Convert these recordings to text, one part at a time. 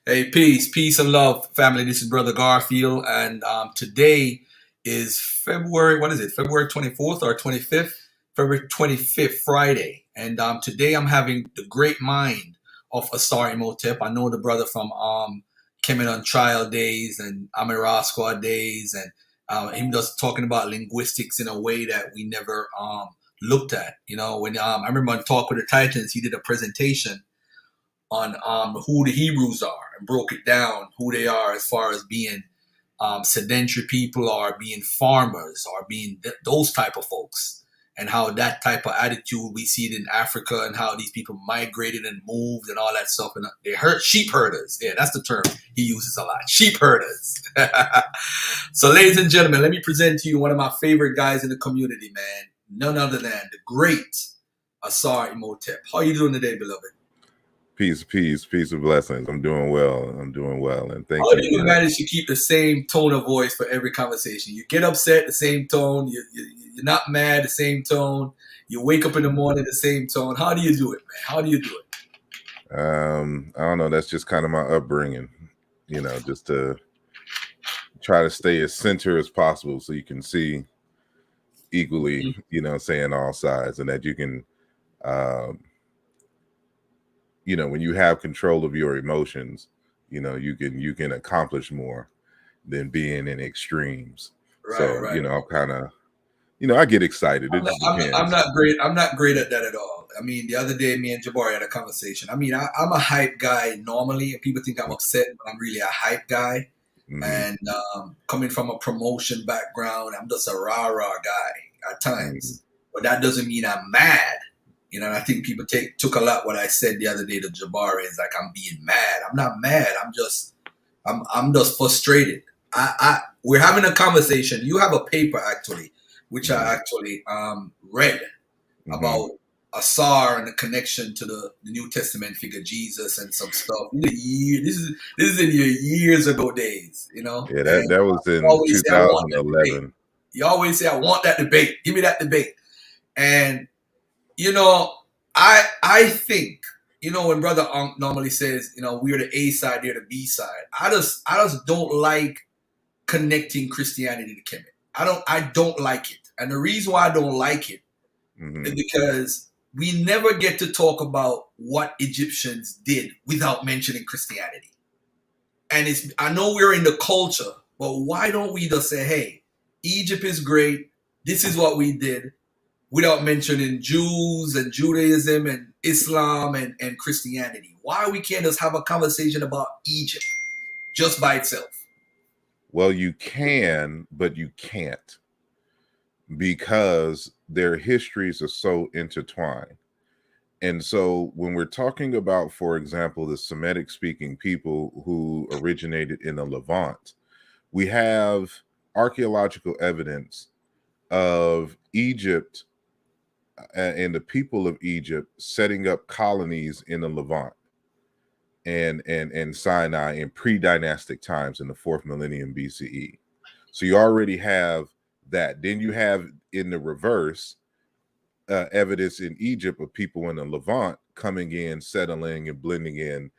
Hey, peace and love, family. This is Brother Garfield, and today is February. What is it? February 24th or 25th? February 25th, Friday. And today I'm having the great mind of Asar Imhotep. I know the brother from Kemet on Trial days and Amira Squad days, and him just talking about linguistics in a way that we never looked at. You know, when I remember on Talk with the Titans, he did a presentation on who the Hebrews are and broke it down who they are as far as being sedentary people or being farmers or being those type of folks, and how that type of attitude we see it in Africa and how these people migrated and moved and all that stuff, and they hurt sheep herders. Yeah, that's the term he uses a lot, sheep herders. So ladies and gentlemen, let me present to you one of my favorite guys in the community, man, none other than the great Asar Imhotep. How are you doing today, beloved? Peace and blessings. I'm doing well. And How thank do you you for that. manage to keep the same tone of voice for every conversation? You get upset, the same tone. You're not mad, the same tone. You wake up in the morning, the same tone. How do you do it, man? How do you do it? I don't know. That's just kind of my upbringing, just to try to stay as center as possible so you can see equally, saying all sides, and that you can, um, when you have control of your emotions, you can accomplish more than being in extremes. Right, So, right. I'm kind of, I get excited. It just I'm depends. not great. I'm not great at that at all. I mean, the other day, me and Jabari had a conversation. I mean, I'm a hype guy normally, and people think I'm upset, but I'm really a hype guy. Mm-hmm. And coming from a promotion background, I'm just a rah rah guy at Mm-hmm. times. But that doesn't mean I'm mad. You know, and I think people took a lot what I said the other day to Jabari is like I'm being mad. I'm not mad. I'm just frustrated. We're having a conversation. You have a paper actually, which Mm-hmm. I actually read Mm-hmm. about Asar and the connection to the New Testament figure Jesus and some stuff. This is in your years ago days, you know. Yeah, And that was you in always say, "I want that debate." 2011. You always say, "I want that debate. Give me that debate." And you know, I think when Brother Unk normally says, we're the A side, they're the B side. I just don't like connecting Christianity to Kemet. I don't like it. And the reason why I don't like it is Mm-hmm. because we never get to talk about what Egyptians did without mentioning Christianity. And I know we're in the culture, but why don't we just say, hey, Egypt is great. This is what we did without mentioning Jews and Judaism and Islam and Christianity? Why we can't just have a conversation about Egypt just by itself? Well, you can, but you can't because their histories are so intertwined. And so when we're talking about, for example, the Semitic speaking people who originated in the Levant, we have archaeological evidence of Egypt and the people of Egypt setting up colonies in the Levant and Sinai in pre-dynastic times in the fourth millennium BCE. So you already have that. Then you have in the reverse evidence in Egypt of people in the Levant coming in, settling, and blending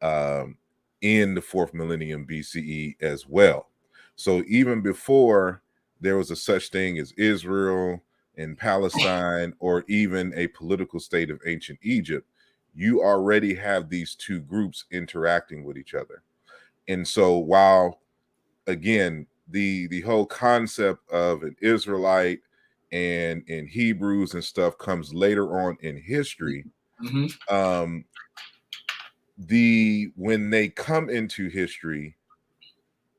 um, in the fourth millennium BCE as well. So even before there was a such thing as Israel and Palestine, or even a political state of ancient Egypt, you already have these two groups interacting with each other. And so while again the whole concept of an Israelite and Hebrews and stuff comes later on in history, Mm-hmm. um the when they come into history,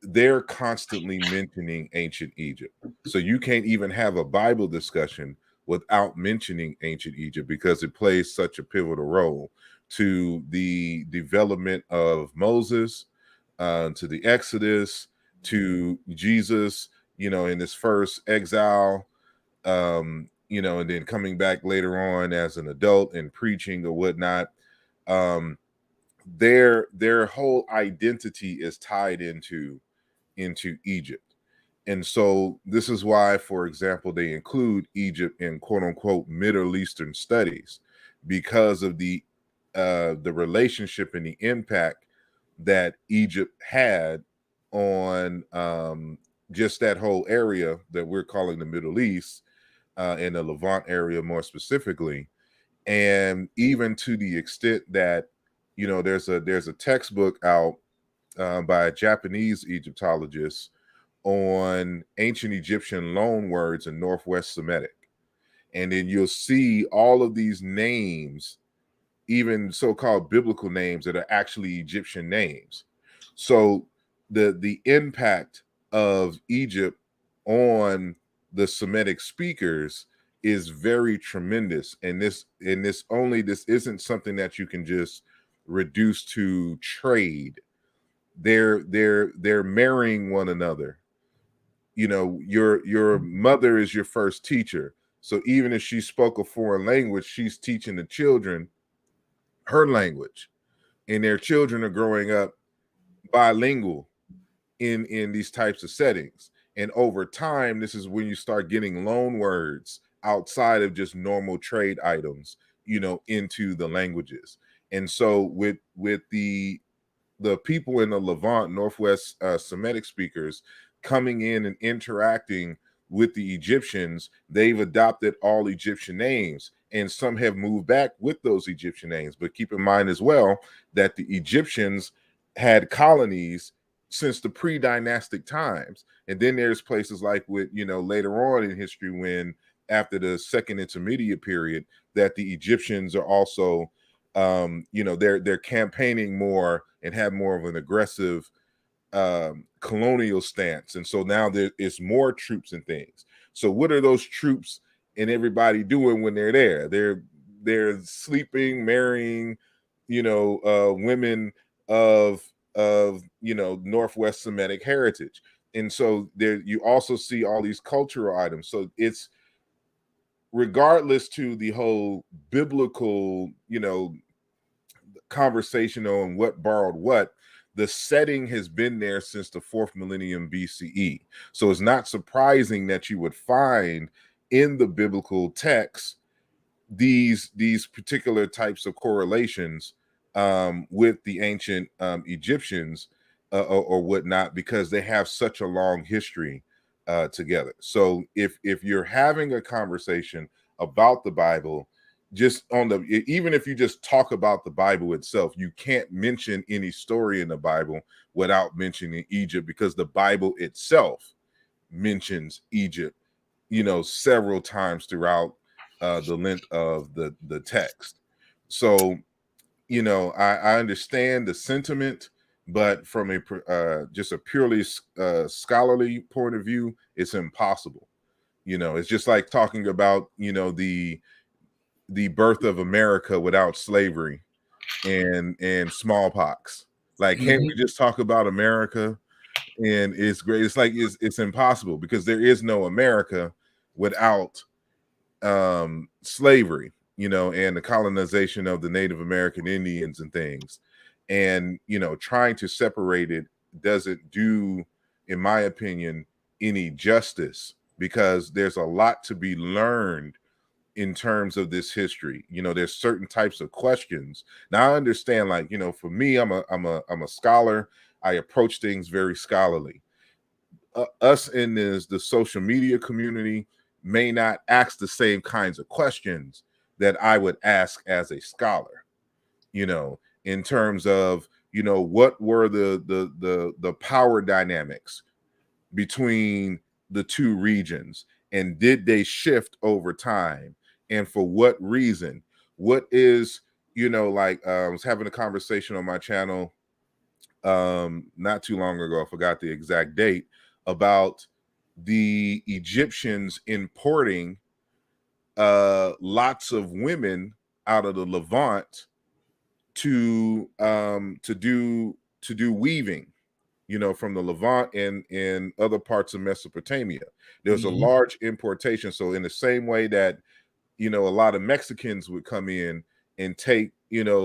they're constantly mentioning ancient Egypt. So you can't even have a Bible discussion without mentioning ancient Egypt because it plays such a pivotal role to the development of Moses, to the Exodus, to Jesus, in his first exile, and then coming back later on as an adult and preaching or whatnot. Um, their whole identity is tied into Egypt. And so this is why, for example, they include Egypt in quote unquote Middle Eastern studies because of the relationship and the impact that Egypt had on just that whole area that we're calling the Middle East, in the Levant area more specifically. And even to the extent that, there's a textbook out by a Japanese Egyptologist on ancient Egyptian loan words in Northwest Semitic. And then you'll see all of these names, even so-called biblical names, that are actually Egyptian names. So the impact of Egypt on the Semitic speakers is very tremendous. And this isn't something that you can just reduce to trade. They're marrying one another. Your mother is your first teacher. So even if she spoke a foreign language, she's teaching the children her language, and their children are growing up bilingual in these types of settings. And over time, this is when you start getting loan words outside of just normal trade items, into the languages. And so with the people in the Levant, Northwest Semitic speakers coming in and interacting with the Egyptians, they've adopted all Egyptian names, and some have moved back with those Egyptian names. But keep in mind as well that the Egyptians had colonies since the pre-dynastic times. And then there's places like later on in history, when after the second intermediate period, that the Egyptians are also they're campaigning more and have more of an aggressive colonial stance. And so now there is more troops and things. So what are those troops and everybody doing when they're there? They're sleeping, marrying, women of Northwest Semitic heritage. And so there you also see all these cultural items. So it's regardless to the whole biblical, conversation on what borrowed what, the setting has been there since the 4th millennium BCE. So it's not surprising that you would find in the biblical text these particular types of correlations with the ancient Egyptians or whatnot, because they have such a long history together. So if you're having a conversation about the Bible, even if you just talk about the Bible itself, you can't mention any story in the Bible without mentioning Egypt, because the Bible itself mentions Egypt, several times throughout the length of the text. So, I understand the sentiment, but from a just a purely scholarly point of view, it's impossible. It's just like talking about the birth of America without slavery and smallpox. Like, can't we just talk about America? And it's great. It's like it's impossible, because there is no America without slavery, and the colonization of the Native American Indians and things. And trying to separate it doesn't do, in my opinion, any justice, because there's a lot to be learned in terms of this history. There's certain types of questions. Now I understand, like, for me, I'm a scholar. I approach things very scholarly. Us in the social media community may not ask the same kinds of questions that I would ask as a scholar, in terms of, what were the power dynamics between the two regions, and did they shift over time, and for what reason? What is, like, I was having a conversation on my channel not too long ago, I forgot the exact date, about the Egyptians importing lots of women out of the Levant to do weaving, from the Levant and other parts of Mesopotamia. There's a large importation. So in the same way that, a lot of Mexicans would come in and take,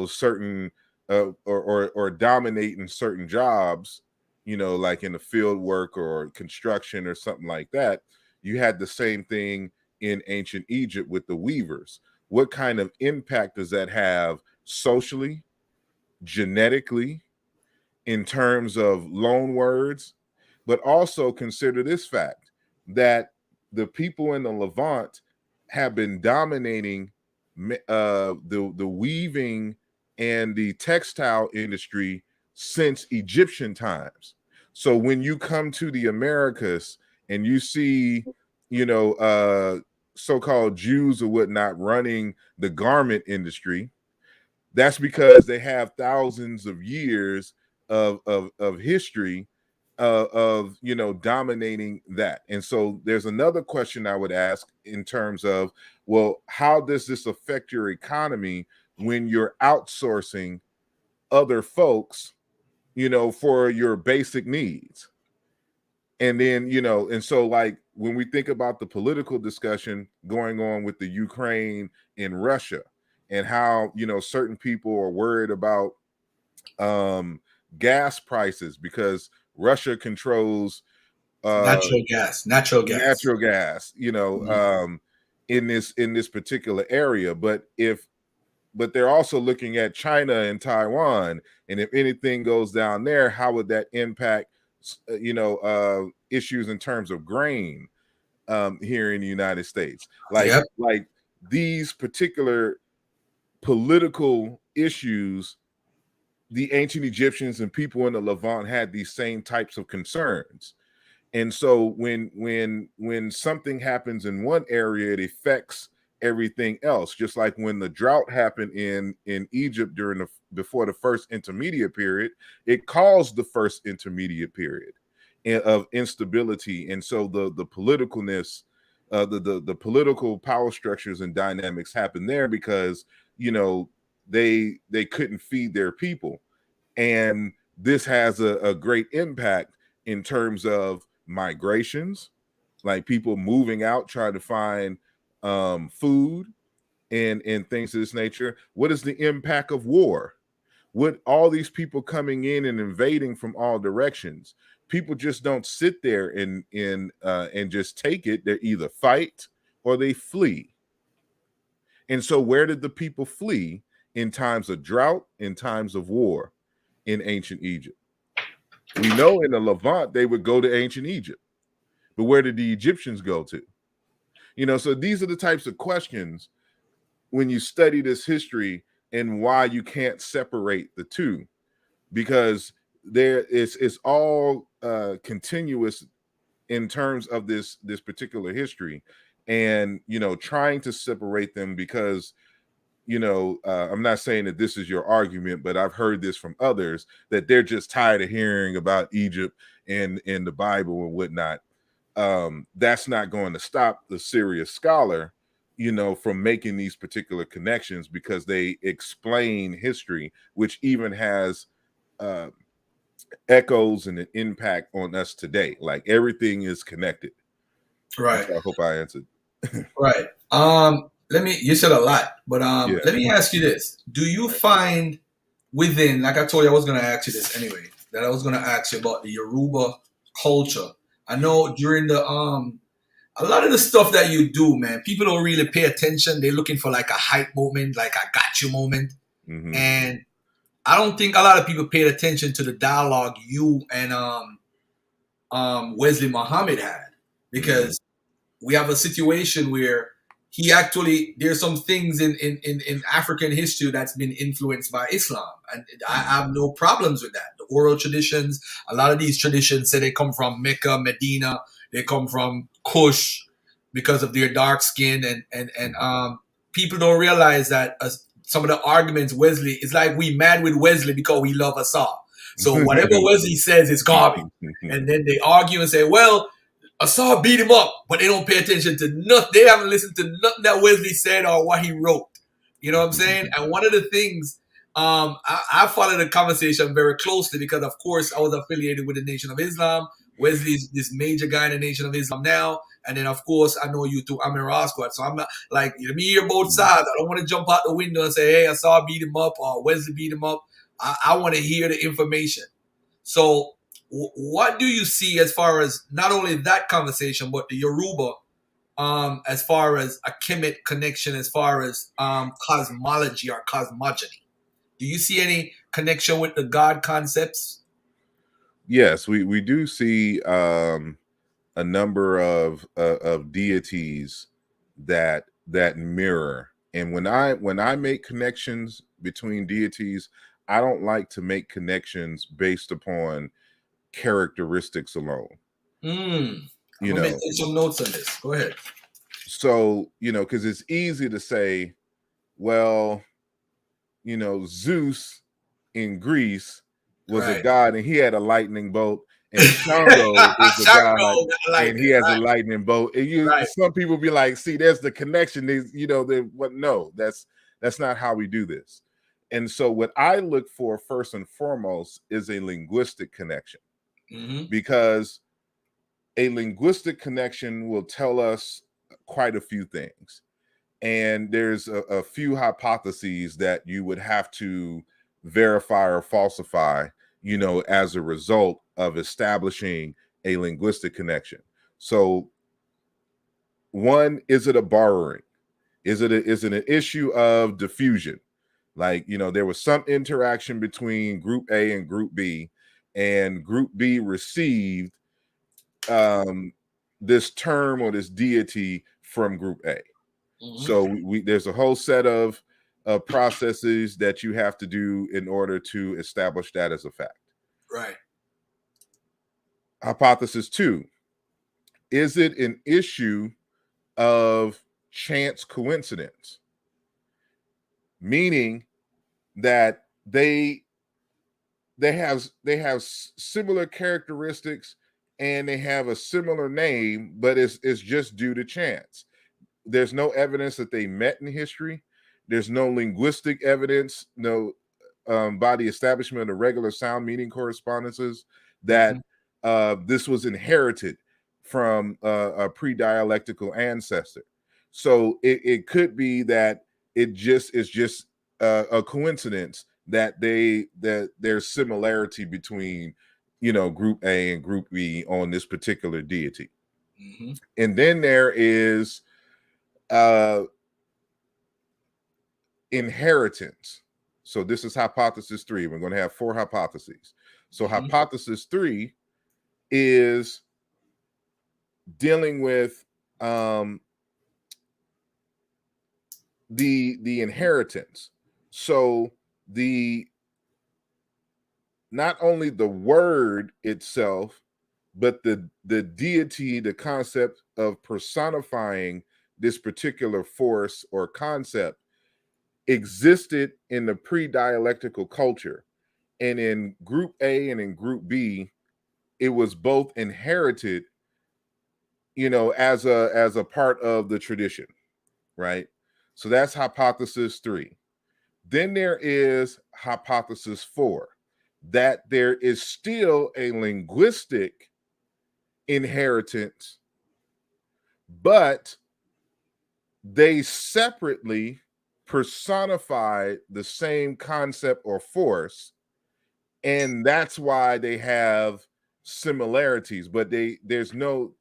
certain or dominate in certain jobs, like in the field work or construction or something like that, you had the same thing in ancient Egypt with the weavers. What kind of impact does that have socially, genetically, in terms of loan words, but also consider this fact that the people in the Levant have been dominating the weaving and the textile industry since Egyptian times. So when you come to the Americas and you see, you know, so-called Jews or whatnot running the garment industry, that's because they have thousands of years of history of dominating that. And so there's another question I would ask in terms of, well, how does this affect your economy when you're outsourcing other folks, for your basic needs? And then, and so like when we think about the political discussion going on with the Ukraine and Russia, and how certain people are worried about um gas prices because Russia controls uh Natural gas. natural gas, Mhm. in this particular area. But they're also looking at China and Taiwan, and if anything goes down there, how would that impact issues in terms of grain here in the United States? Like Yep. like these particular political issues, the ancient Egyptians and people in the Levant had these same types of concerns. And so when something happens in one area, it affects everything else. Just like when the drought happened in Egypt before the first intermediate period, it caused the first intermediate period of instability. And so the politicalness, the political power structures and dynamics happen there because they couldn't feed their people. And this has a great impact in terms of migrations, like people moving out trying to find food and things of this nature. What is the impact of war? With all these people coming in and invading from all directions, people just don't sit there and just take it. They either fight or they flee. And so where did the people flee in times of drought, in times of war in ancient Egypt? We know in the Levant they would go to ancient Egypt, but where did the Egyptians go to? So these are the types of questions when you study this history, and why you can't separate the two, because it's all continuous in terms of this particular history. And trying to separate them, because I'm not saying that this is your argument, but I've heard this from others, that they're just tired of hearing about Egypt and the Bible and whatnot. That's not going to stop the serious scholar, from making these particular connections, because they explain history, which even has uh, echoes and an impact on us today. Like everything is connected. And Right. so I hope I answered. Right. You said a lot, but Yeah. let me ask you this. Do you find within, like I told you I was gonna ask you this anyway, that I was gonna ask you about the Yoruba culture. I know during the a lot of the stuff that you do, man, people don't really pay attention. They're looking for like a hype moment, like a got you moment. Mm-hmm. And I don't think a lot of people paid attention to the dialogue you and Wesley Muhammad had. Mm-hmm. Because we have a situation where he actually there's some things in African history that's been influenced by Islam, and I have no problems with that. The oral traditions, a lot of these traditions say they come from Mecca, Medina, they come from Kush because of their dark skin, and people don't realize that some of the arguments Wesley is like we mad with Wesley because we love Asar. So whatever Wesley says is garbage, and then they argue and say, well, Asar beat him up, but they don't pay attention to nothing. They haven't listened to nothing that Wesley said or what he wrote. You know what I'm saying? And one of the things, I followed the conversation very closely because, of course, I was affiliated with the Nation of Islam. Wesley's this major guy in the Nation of Islam now. And then, of course, I know you through Amir Asquad. So I'm not like, let me hear both sides. I don't want to jump out the window and say, hey, Asar beat him up or Wesley beat him up. I want to hear the information. So, what do you see as far as not only that conversation, but the Yoruba, as far as a Kemet connection, as far as cosmology or cosmogony? Do you see any connection with the God concepts? Yes, we do see a number of deities that mirror. And when I make connections between deities, I don't like to make connections based upon characteristics alone. I'm You gonna know, take some notes on this. Go ahead. so because it's easy to say, well, Zeus in Greece was a Right. god and he had a lightning bolt, and Shango is a Shark god no and he lightning. has a Right. lightning bolt. And Right. some people be like, see, there's the connection. What? No, that's not how we do this. And so, what I look for first and foremost is a linguistic connection, Mm-hmm. because a linguistic connection will tell us quite a few things. And there's a few hypotheses that you would have to verify or falsify, as a result of establishing a linguistic connection. So, one, is it a borrowing? Is it an issue of diffusion? Like, there was some interaction between group A and group B, and group B received um, this term or this deity from group A. Mm-hmm. So there's a whole set of processes that you have to do in order to establish that as a fact. Right. Hypothesis 2, is it an issue of chance coincidence? Meaning that they have similar characteristics and they have a similar name, but it's just due to chance. There's no evidence that they met in history. There's no linguistic evidence, no by the establishment of regular sound meaning correspondences Mm-hmm. that this was inherited from a pre-dialectical ancestor. So it could be that it just is just a coincidence that there's similarity between group A and group B on this particular deity. Mm-hmm. And then there is uh inheritance. So this is hypothesis 3. We're going to have 4 hypotheses. So Mm-hmm. hypothesis 3 is dealing with the inheritance. So the not only the word itself, but the deity, the concept of personifying this particular force or concept existed in the pre-dialectical culture. And in group A and in group B, it was both inherited, as a part of the tradition, right? So that's hypothesis 3. Then there is hypothesis 4, that there is still a linguistic inheritance, but they separately personify the same concept or force, and that's why they have similarities, but there's no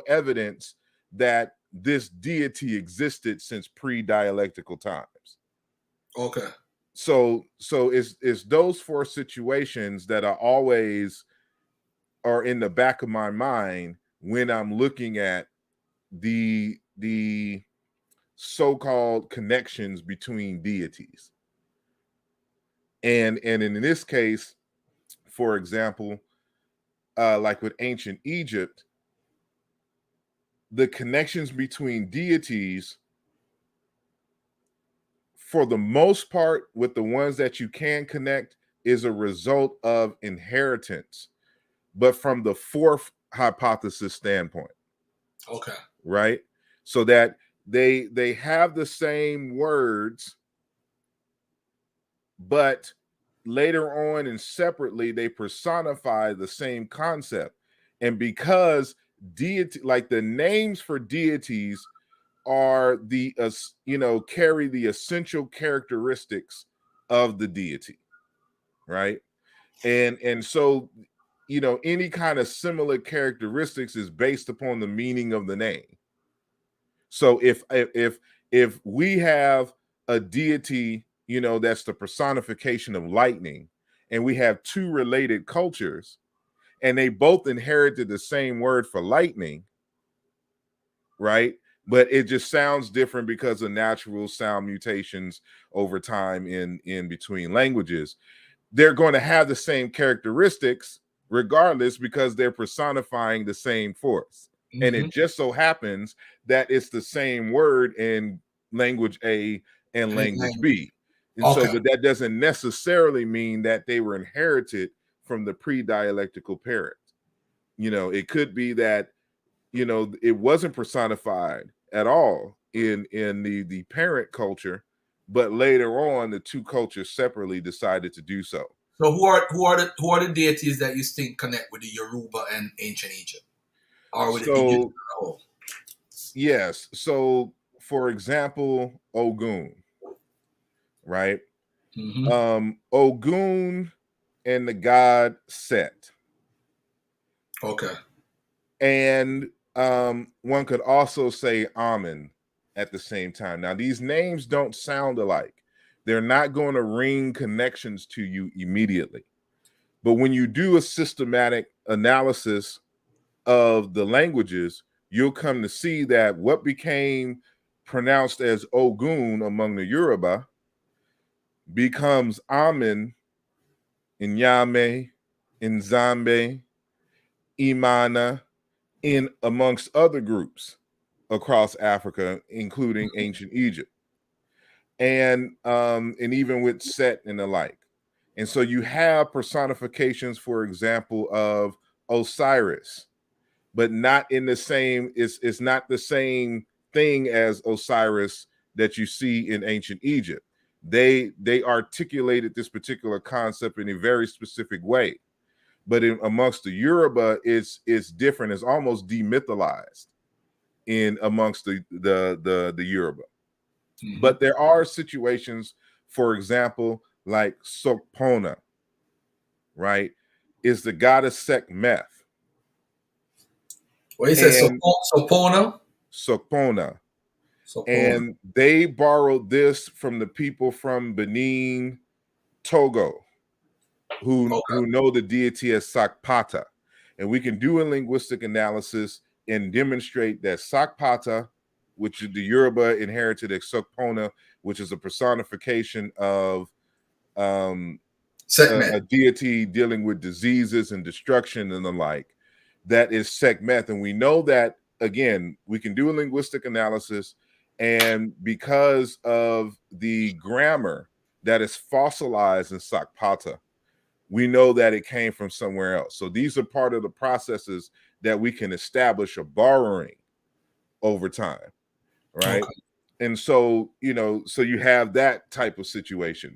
evidence that this deity existed since pre-dialectical times. Okay. So it's those 4 situations that are in the back of my mind when I'm looking at the so-called connections between deities. And in this case, for example, like with ancient Egypt, the connections between deities, for the most part, with the ones that you can connect, is a result of inheritance, but from the 4th hypothesis standpoint, Okay. right? So that they have the same words, but later on and separately they personify the same concept. And because deity, like the names for deities are carry the essential characteristics of the deity, right? And so any kind of similar characteristics is based upon the meaning of the name. So if we have a deity, that's the personification of lightning, and we have 2 related cultures, and they both inherited the same word for lightning, right? But it just sounds different because of natural sound mutations over time in between languages. They're going to have the same characteristics regardless because they're personifying the same force. And it just so happens that it's the same word in language A and language B. And so, but that doesn't necessarily mean that they were inherited from the pre-dialectical parent. It could be that, it wasn't personified at all in the parent culture, but later on the two cultures separately decided to do so. So who are the deities that you think connect with the Yoruba and ancient Egypt, or with the Egyptian as a whole? Yes. So, for example, Ogun, right? Ogun and the god Set. Okay. And one could also say Amen at the same time. Now, these names don't sound alike. They're not going to ring connections to you immediately. But when you do a systematic analysis of the languages, you'll come to see that what became pronounced as Ogun among the Yoruba becomes Amen in Yame, in Zambe, Imana, in amongst other groups across Africa, including ancient Egypt, and even with Set and the like. And so you have personifications, for example, of Osiris, but not in the same. It's not the same thing as Osiris that you see in ancient Egypt. They articulated this particular concept in a very specific way, but amongst the Yoruba, it's different. It's almost demytholized in amongst the Yoruba. But there are situations, for example, like Sokpona, right? Is the goddess Sekhmet. What you said, Sopona? Sokpona. And they borrowed this from the people from Benin, Togo, who know the deity as Sakpata. And we can do a linguistic analysis and demonstrate that Sakpata, which is the Yoruba inherited as Sokpona, which is a personification of a deity dealing with diseases and destruction and the like, that is Sekhmet. And we know that, again, we can do a linguistic analysis, and because of the grammar that is fossilized in Sakpata, we know that it came from somewhere else. So these are part of the processes that we can establish a borrowing over time, right? And so, so you have that type of situation.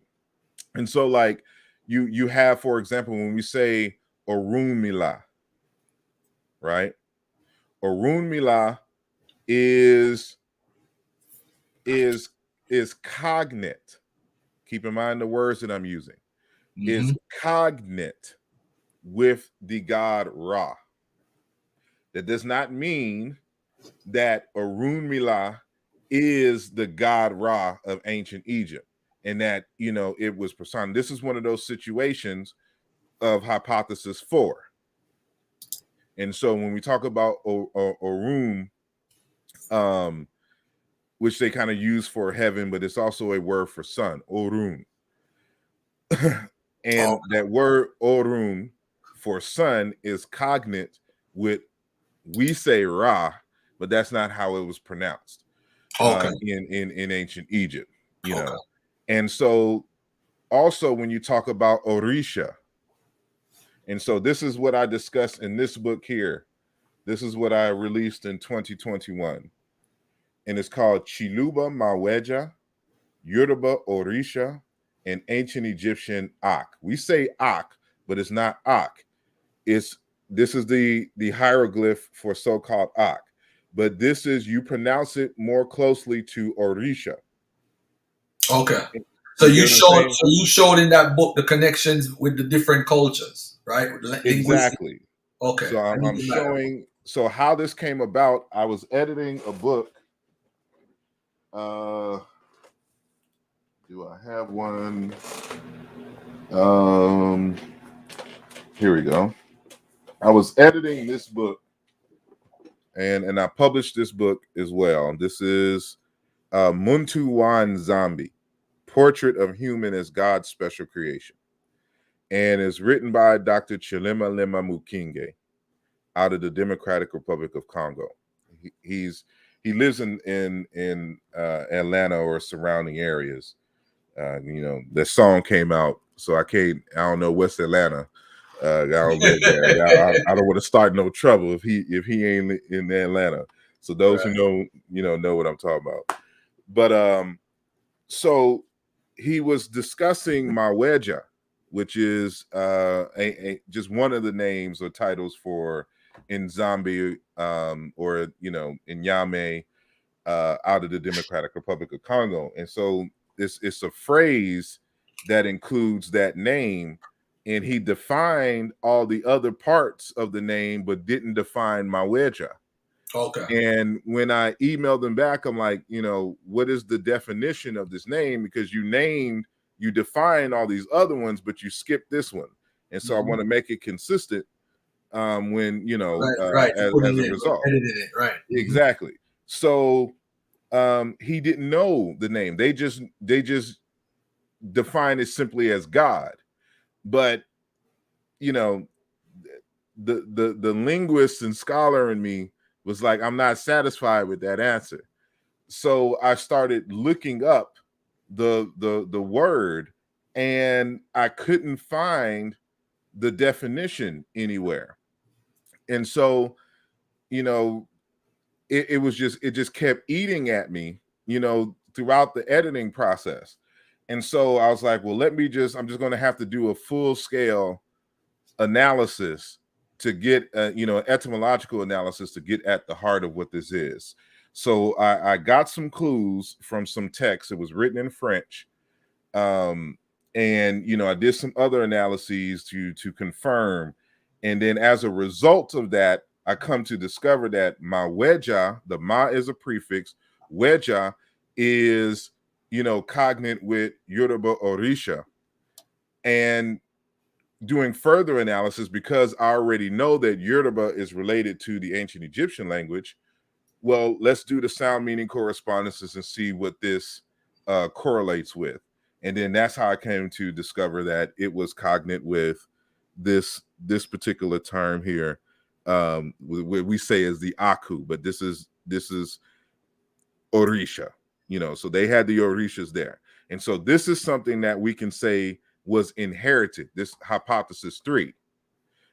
And so, like, you have, for example, when we say Orunmila, right? Orunmila is cognate. Keep in mind the words that I'm using. Is cognate with the god Ra. That does not mean that Orunmila is the god Ra of ancient Egypt, and that it was personified. This is one of those situations of hypothesis 4. And so when we talk about Orun, which they kind of use for heaven, but it's also a word for sun, Orun. And that word Orun for sun is cognate with, we say Ra, but that's not how it was pronounced in ancient Egypt, know. And so also when you talk about Orisha, and so this is what I discussed in this book here. This is what I released in 2021. And it's called Chiluba Maweja, Yoruba Orisha, and Ancient Egyptian Ak. We say Ak, but it's not Ak. This is the hieroglyph for so-called Ak. But this is, you pronounce it more closely to Orisha. Okay. So you showed in that book the connections with the different cultures, right? Exactly. Okay. So I'm showing. So how this came about, I was editing a book. Do I have one? Here we go. I was editing this book, and I published this book as well. This is Muntu Wan Zombie, Portrait of Human as God's Special Creation, and it's written by Dr. Chilima Lema Mukinge out of the Democratic Republic of Congo. He lives in Atlanta or surrounding areas. The song came out, so I don't know West Atlanta. I don't live there. I don't want to start no trouble if he ain't in Atlanta. So those Right. who know what I'm talking about. But so he was discussing Maweja, which is just one of the names or titles for Nzambi or in Yame out of the Democratic Republic of Congo. And so it's a phrase that includes that name, and he defined all the other parts of the name but didn't define Maweja. Okay. And when I emailed them back, I'm like, what is the definition of this name? Because you define all these other ones, but you skip this one. And so I want to make it consistent when, Right. as a result. Edited it, right. Exactly. So he didn't know the name. They just define it simply as God. But, the linguist and scholar in me was like, I'm not satisfied with that answer. So I started looking up the word, and I couldn't find the definition anywhere. And so, it just kept eating at me, throughout the editing process. And so I was like, well, I'm just going to have to do a full scale analysis to get etymological analysis to get at the heart of what this is. So I got some clues from some text. It was written in French, and I did some other analyses to confirm. And then as a result of that, I come to discover that Maweja, the ma is a prefix, weja is cognate with Yoruba Orisha. And doing further analysis, because I already know that Yoruba is related to the ancient Egyptian language, well, let's do the sound meaning correspondences and see what this correlates with. And then that's how I came to discover that it was cognate with this particular term here, what we say is the Aku, but this is Orisha, so they had the Orishas there. And so this is something that we can say was inherited, this hypothesis 3,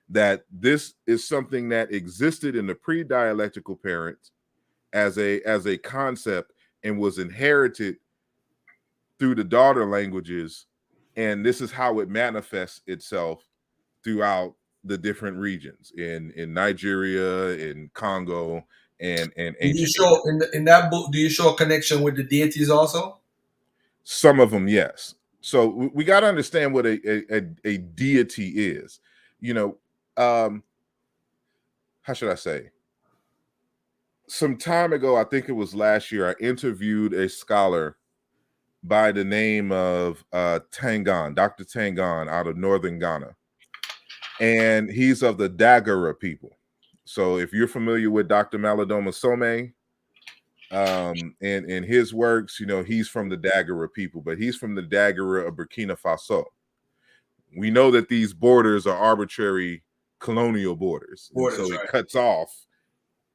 that this is something that existed in the pre-dialectical parents as a concept and was inherited through the daughter languages, and this is how it manifests itself throughout the different regions in Nigeria, in Congo, and Do you ancient show Egypt. in that book? Do you show a connection with the deities also? Some of them, yes. So we got to understand what a deity is. How should I say? Some time ago, I think it was last year, I interviewed a scholar by the name of Tangan, Dr. Tangan, out of northern Ghana. And he's of the Dagara people. So if you're familiar with Dr. Maladoma Some, and his works, he's from the Dagara people, but he's from the Dagara of Burkina Faso. We know that these borders are arbitrary colonial borders. And so it cuts off,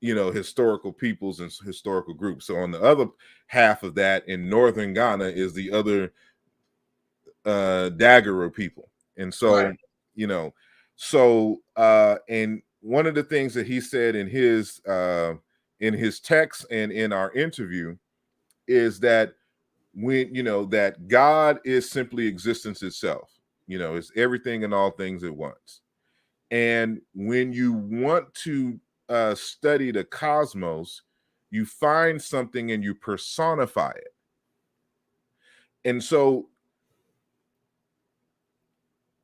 historical peoples and historical groups. So on the other half of that, in northern Ghana, is the other Dagara people. And so, and one of the things that he said in his text and in our interview is that when that God is simply existence itself, it's everything and all things at once. And when you want to study the cosmos, you find something and you personify it. And so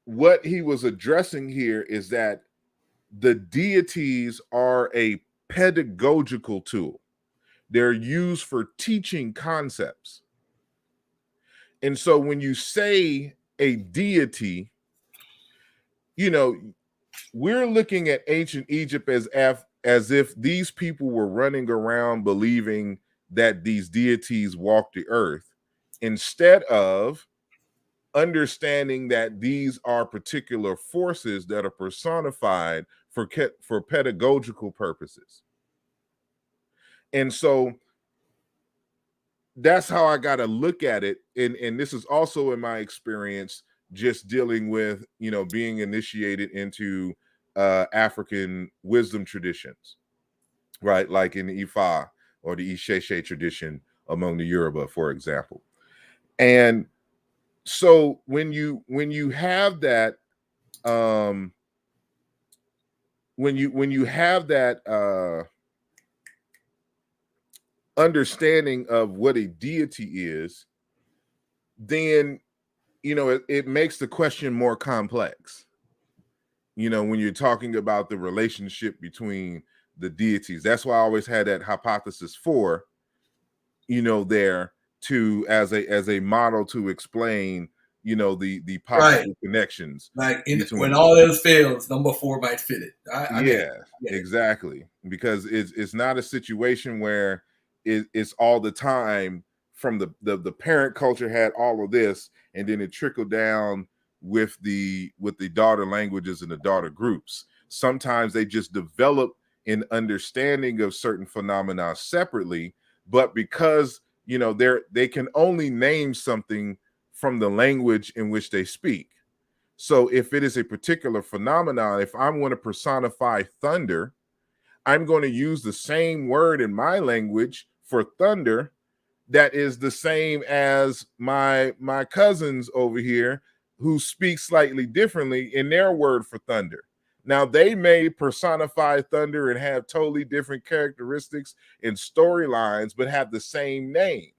what he was addressing here is that the deities are a pedagogical tool. They're used for teaching concepts. And so when you say a deity, we're looking at ancient Egypt as if these people were running around believing that these deities walked the earth, instead of understanding that these are particular forces that are personified for pedagogical purposes. And so that's how I got to look at it. And this is also in my experience just dealing with, being initiated into African wisdom traditions, right? Like in the Ifa or the Isheshe tradition among the Yoruba, for example. And so when you have that, when you have that understanding of what a deity is, then it makes the question more complex. When you're talking about the relationship between the deities, that's why I always had that hypothesis for, there to as a model to explain, the Right. possible connections Like when between. all else fails, number four might fit it. I get it. Yeah, I get it. exactly. Because it's not a situation where it's all the time from the parent culture had all of this, and then it trickled down with the daughter languages and the daughter groups. Sometimes they just develop an understanding of certain phenomena separately, but because they can only name something from the language in which they speak. So if it is a particular phenomenon, if I want to personify thunder, I'm going to use the same word in my language for thunder that is the same as my cousins over here who speak slightly differently in their word for thunder. Now they may personify thunder and have totally different characteristics and storylines, but have the same name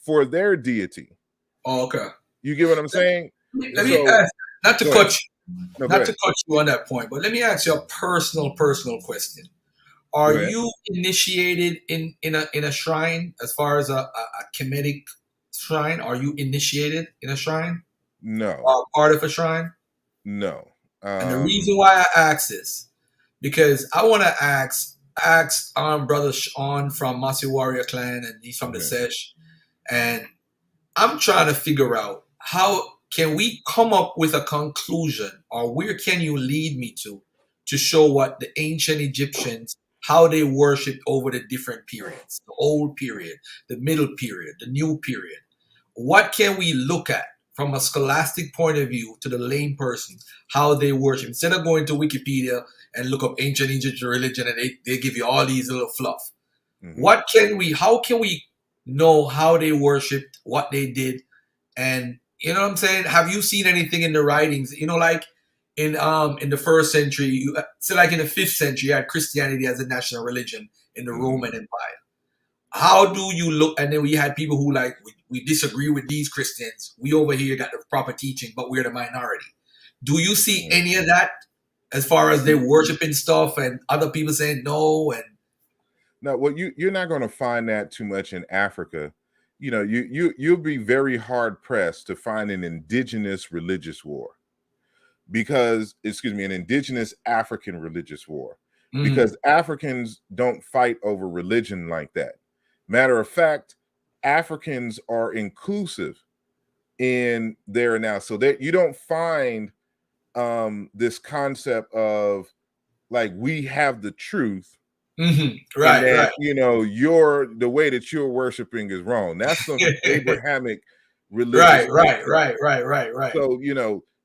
for their deity. Oh, okay. You get what I'm saying? Let me So ask, not to go ahead. cut you, No, go not to ahead. cut you on that point, but let me ask you a personal question. Go Are ahead. you initiated in a shrine as far as a Kemetic shrine? Are you initiated in a shrine No, or part of a shrine? no. And the reason why I ask this, because I want to ask brother Sean from Masi Warrior Clan, and he's from the Okay. Sesh, and I'm trying to figure out how can we come up with a conclusion, or where can you lead me to show what the ancient Egyptians, how they worshipped over the different periods, the old period, the middle period, the new period. What can we look at from a scholastic point of view to the lame person, how they worship? Instead of going to Wikipedia and look up ancient Egyptian religion and they give you all these little fluff. Mm-hmm. How can we know how they worshipped, what they did, and you know what I'm saying? Have you seen anything in the writings? Like in the first century, so like in the fifth century, you had Christianity as a national religion in the Mm-hmm. Roman Empire. How do you look? And then we had people who like we disagree with these Christians. We over here got the proper teaching, but we're the minority. Do you see any of that as far as they worshiping stuff and other people saying no? And No, well, you're not going to find that too much in Africa. You'll be very hard pressed to find an indigenous religious war an indigenous African religious war, mm, because Africans don't fight over religion like that. Matter of fact, Africans are inclusive in there now, so that you don't find this concept of like we have the truth and right, that right, you're the way that you're worshiping is wrong. That's some Abrahamic religious right, right, thinking. right, right, right, right. So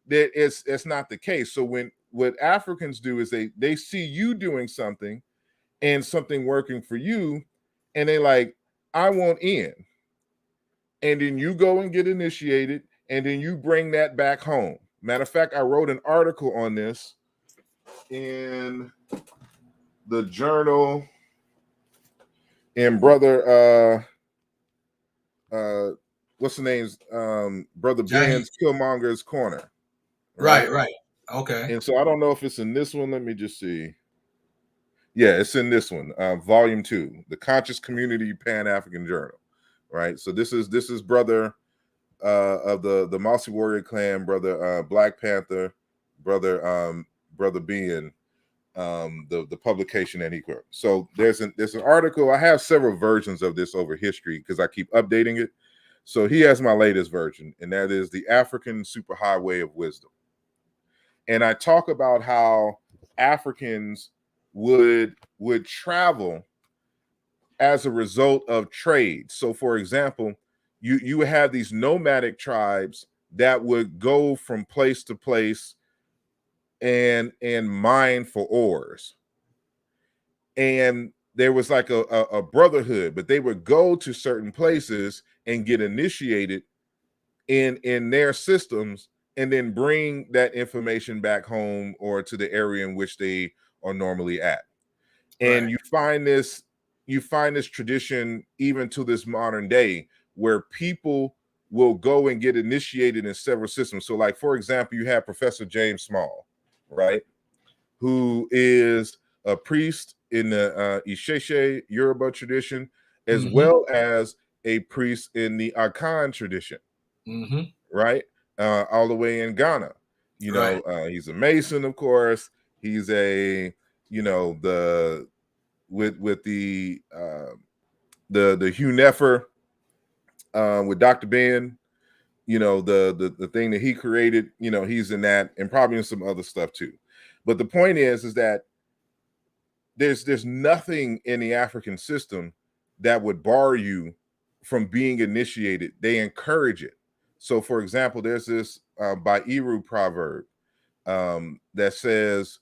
that it's not the case. So when what Africans do is they see you doing something and something working for you, and they like, I want in. And then you go and get initiated, and then you bring that back home. Matter of fact, I wrote an article on this in the journal in what's the name's brother Jahi, Ben's Killmonger's Corner, right, right? right. Okay, And so I don't know if it's in this one. Let me just see. Yeah, it's in this one, volume 2, the Conscious Community Pan-African Journal, right? So this is brother of the Mossy Warrior Clan, brother Black Panther, brother Brother Ben, the publication that he wrote. So there's an article. I have several versions of this over history because I keep updating it. So he has my latest version, and that is the African Superhighway of Wisdom. And I talk about how Africans would travel as a result of trade. So, for example, you would have these nomadic tribes that would go from place to place and mine for ores. And there was like a brotherhood, but they would go to certain places and get initiated in their systems, and then bring that information back home or to the area in which they are normally at. And Right. you find this tradition even to this modern day, where people will go and get initiated in several systems. So, like, for example, you have Professor James Small, right, who is a priest in the Isheshe Yoruba tradition, as Mm-hmm. well as a priest in the Akan tradition, Mm-hmm. right? All the way in Ghana. Right. He's a Mason, of course. He's a, the with the Hugh Nefer with Dr. Ben, the thing that he created, he's in that, and probably in some other stuff too. But the point is that there's nothing in the African system that would bar you from being initiated. They encourage it. So, for example, there's this Bairu proverb that says,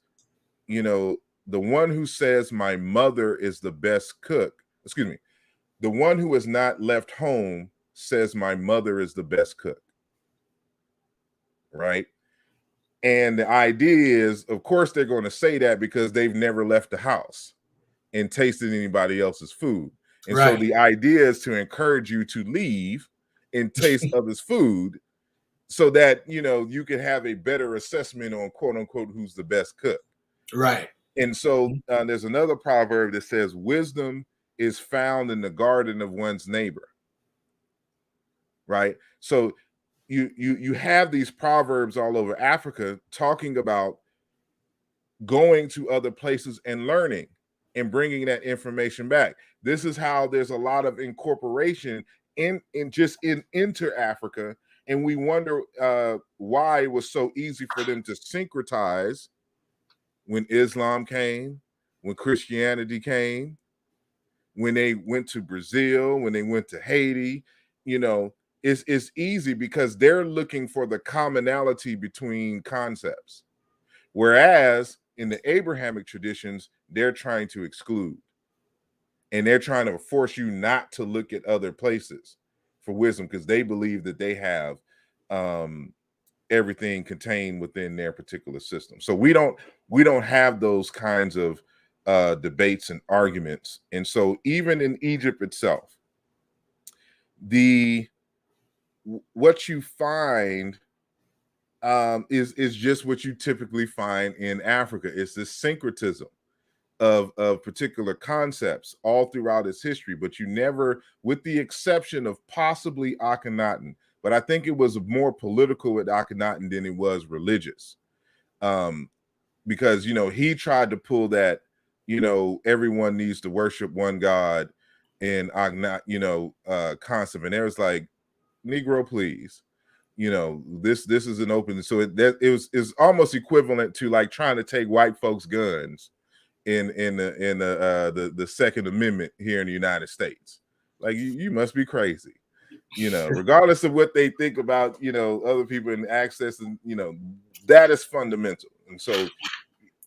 the one who says my mother is the best cook, excuse me, the one who has not left home says my mother is the best cook, right? And the idea is, of course, they're going to say that because they've never left the house and tasted anybody else's food. And so Right. the idea is to encourage you to leave and taste others' food, so that you can have a better assessment on, quote unquote, who's the best cook. Right. And so there's another proverb that says wisdom is found in the garden of one's neighbor, right? So you have these proverbs all over Africa talking about going to other places and learning and bringing that information back. This is how there's a lot of incorporation in just in inter Africa, and we wonder why it was so easy for them to syncretize when Islam came, when Christianity came, when they went to Brazil, when they went to Haiti. It's easy because they're looking for the commonality between concepts. Whereas in the Abrahamic traditions, they're trying to exclude, and they're trying to force you not to look at other places for wisdom, because they believe that they have everything contained within their particular system. So we don't have those kinds of debates and arguments. And so even in Egypt itself, what you find is just what you typically find in Africa. It's this syncretism of particular concepts all throughout its history, but you never, with the exception of possibly Akhenaten, but I think it was more political with Akhenaten than it was religious, because he tried to pull that, everyone needs to worship one God in concept, and there was like, Negro, please. This is an open, so it was almost equivalent to like trying to take white folks' guns in the Second Amendment here in the United States. Like, you must be crazy. Regardless of what they think about other people and access, and that is fundamental. And so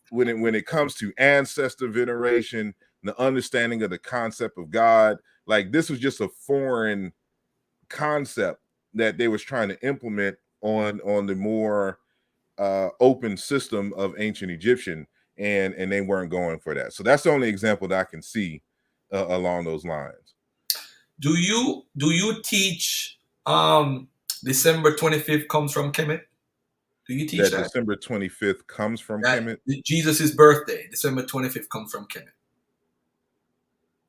when it comes to ancestor veneration, the understanding of the concept of God, like, this was just a foreign concept that they was trying to implement on the more open system of ancient Egyptian, and they weren't going for that. So that's the only example that I can see along those lines. Do you teach December 25th comes from Kemet? Do you teach That that? December 25th comes from That Kemet? Jesus' birthday, December 25th, comes from Kemet.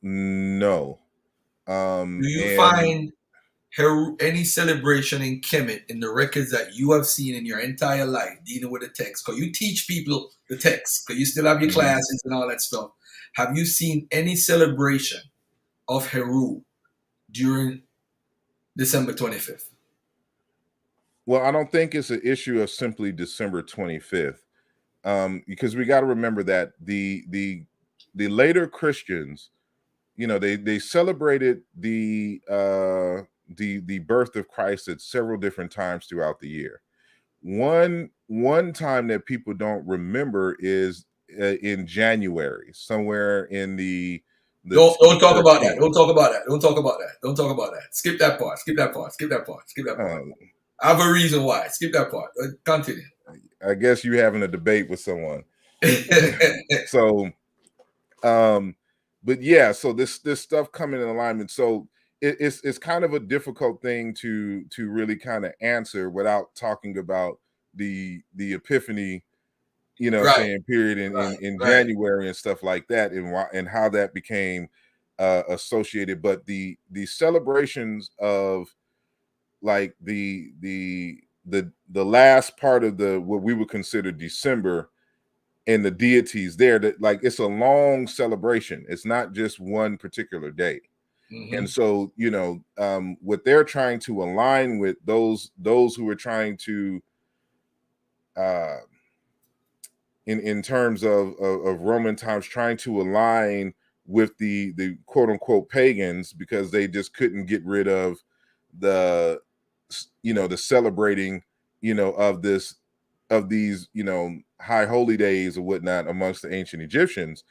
No. Do you And find any celebration in Kemet in the records that you have seen in your entire life dealing with the text? Because you teach people the text, because you still have your Mhm. classes and all that stuff. Have you seen any celebration of Heru during December 25th? Well, I don't think it's an issue of simply December 25th, because we got to remember that the later Christians, they celebrated the birth of Christ at several different times throughout the year. One time that people don't remember is in January, somewhere in the Don't talk about that. 13th. Don't talk about that. Don't talk about that. Don't talk about that. Skip that part. Skip that part. Skip that part. Skip that part. Uh, I have a reason why. Skip that part. Continue. I guess you having a debate with someone. So, but yeah, so this stuff coming in alignment. So it's kind of a difficult thing to really kind of answer without talking about the Epiphany, Right, saying period in right. January and stuff like that, and why and how that became associated. But the celebrations of like the last part of the what we would consider December and the deities there, that like it's a long celebration. It's not just one particular day. And Mm-hmm. so what they're trying to align with those who are trying to uh in terms of Roman times, trying to align with the quote unquote pagans, because they just couldn't get rid of the the celebrating of these high holy days or whatnot amongst the ancient Egyptians,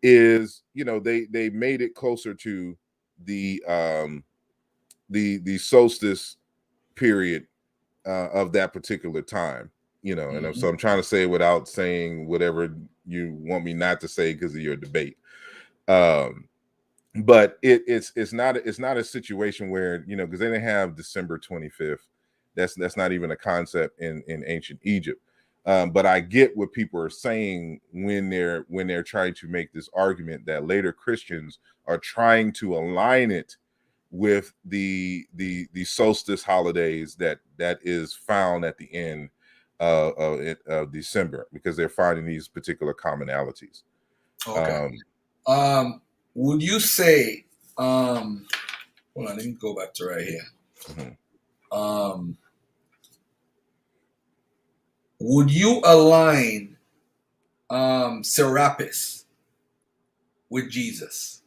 is they made it closer to the solstice period of that particular time, and Mm-hmm. so I'm trying to say it without saying whatever you want me not to say because of your debate. um but it's not a situation where because they didn't have December 25th. That's not even a concept in ancient Egypt. But I get what people are saying when they're trying to make this argument that later Christians are trying to align it with the solstice holidays that is found at the end of December, because they're finding these particular commonalities. Okay. um Would you say, hold on, let me go back to right here. mhm. Um, would you align Serapis with Jesus?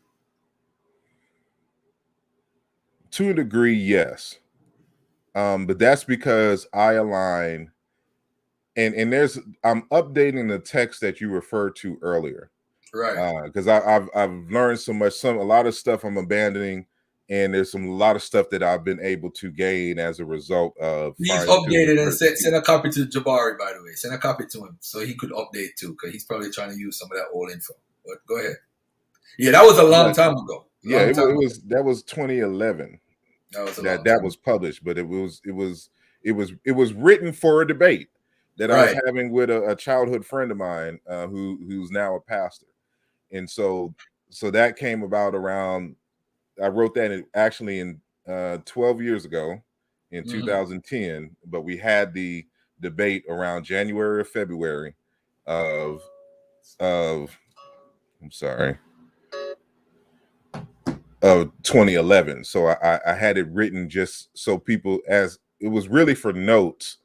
To a degree, yes. But that's because I align, and there's I'm updating the text that you referred to earlier, Right. because I've learned so much. A lot of stuff I'm abandoning, and there's a lot of stuff that I've been able to gain as a result of Please fine tuning update it and certain send pieces. a copy to Jabari, by the way. Send a copy to him so he could update too, because he's probably trying to use some of that old info. But go ahead. Yeah, that was a long But time ago. yeah, Long time it ago. was that was 2011 That was a long that time was ago. published, but it was written for a debate that I was Right. having with a childhood friend of mine, who's now a pastor. And so that came about around, I wrote that actually in 12 years ago in Mm-hmm. 2010, but we had the debate around January or February of of I'm sorry, of 2011. So I had it written just so people, as it was really for notes,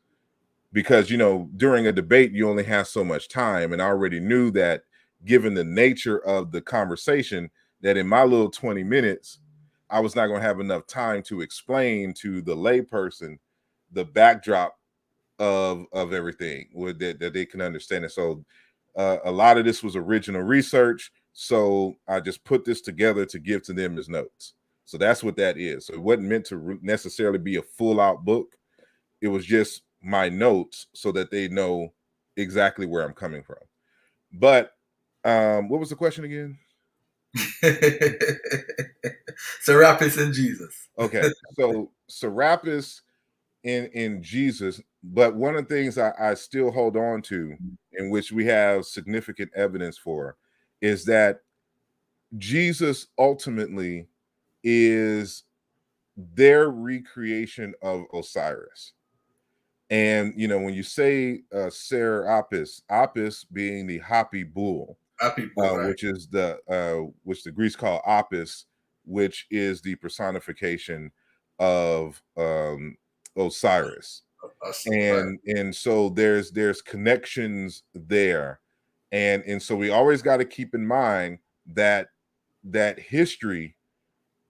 because during a debate you only have so much time, and I already knew that, given the nature of the conversation, that in my little 20 minutes I was not going to have enough time to explain to the layperson the backdrop of everything that they can understand it. So a lot of this was original research, so I just put this together to give to them as notes. So that's what that is. So it wasn't meant to necessarily be a full out book. It was just my notes so that they know exactly where I'm coming from. But what was the question again? Serapis and Jesus. Okay, so Serapis in Jesus, but one of the things I still hold on to, in which we have significant evidence for, is that Jesus ultimately is their recreation of Osiris. And when you say Serapis, Apis being the Happy bull, Our people, right? which is which the Greeks call Apis, which is the personification of Osiris. Us, right? And so there's connections there, and so we always got to keep in mind that history,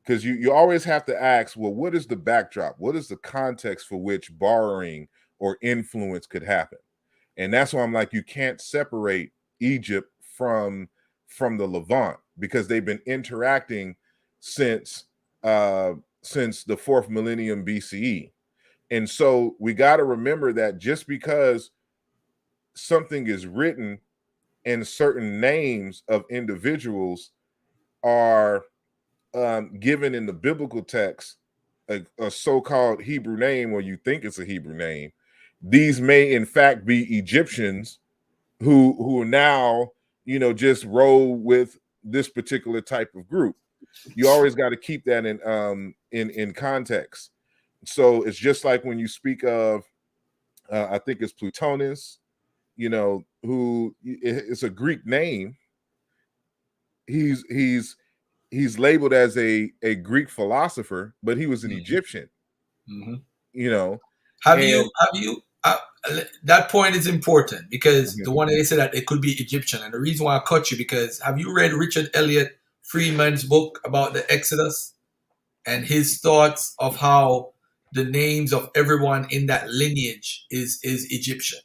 because you always have to ask, well, what is the backdrop? What is the context for which borrowing or influence could happen? And that's why I'm like, you can't separate Egypt from the Levant, because they've been interacting since the fourth millennium BCE. And so we got to remember that just because something is written and certain names of individuals are given in the biblical text, a so-called Hebrew name, or you think it's a Hebrew name, these may in fact be Egyptians who now just roll with this particular type of group. You always got to keep that in context. So it's just like when you speak of I think it's Plutonus, who it's a Greek name. He's labeled as a Greek philosopher, but he was an Mm-hmm. Egyptian, Mm-hmm. you know. Have And you that point is important because Mhm. the one they said that it could be Egyptian, and the reason why I cut you because have you read Richard Elliot Freeman's book about the Exodus and his thoughts of how the names of everyone in that lineage is Egyptian?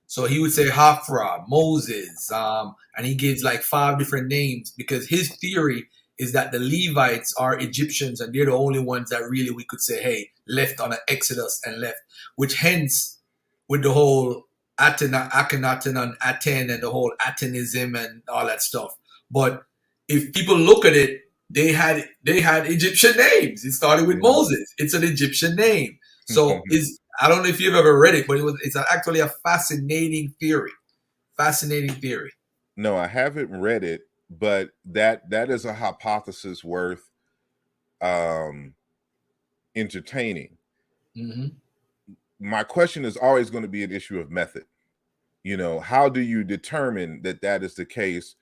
So he would say Hafra, Moses, and he gives like 5 different names because his theory is that the Levites are Egyptians and they're the only ones that really we could say, hey, left on an Exodus and left, which hence with the whole Akhenaten and Aten and the whole Atenism and all that stuff. But if people look at it, they had Egyptian names. It started with Mhm. Moses. It's an Egyptian name. So is I don't know if you've ever read it, but it's actually a fascinating theory. Fascinating theory. No, I haven't read it, but that is a hypothesis worth um entertaining. Mm-hmm. My question is always going to be an issue of method. How do you determine that is the case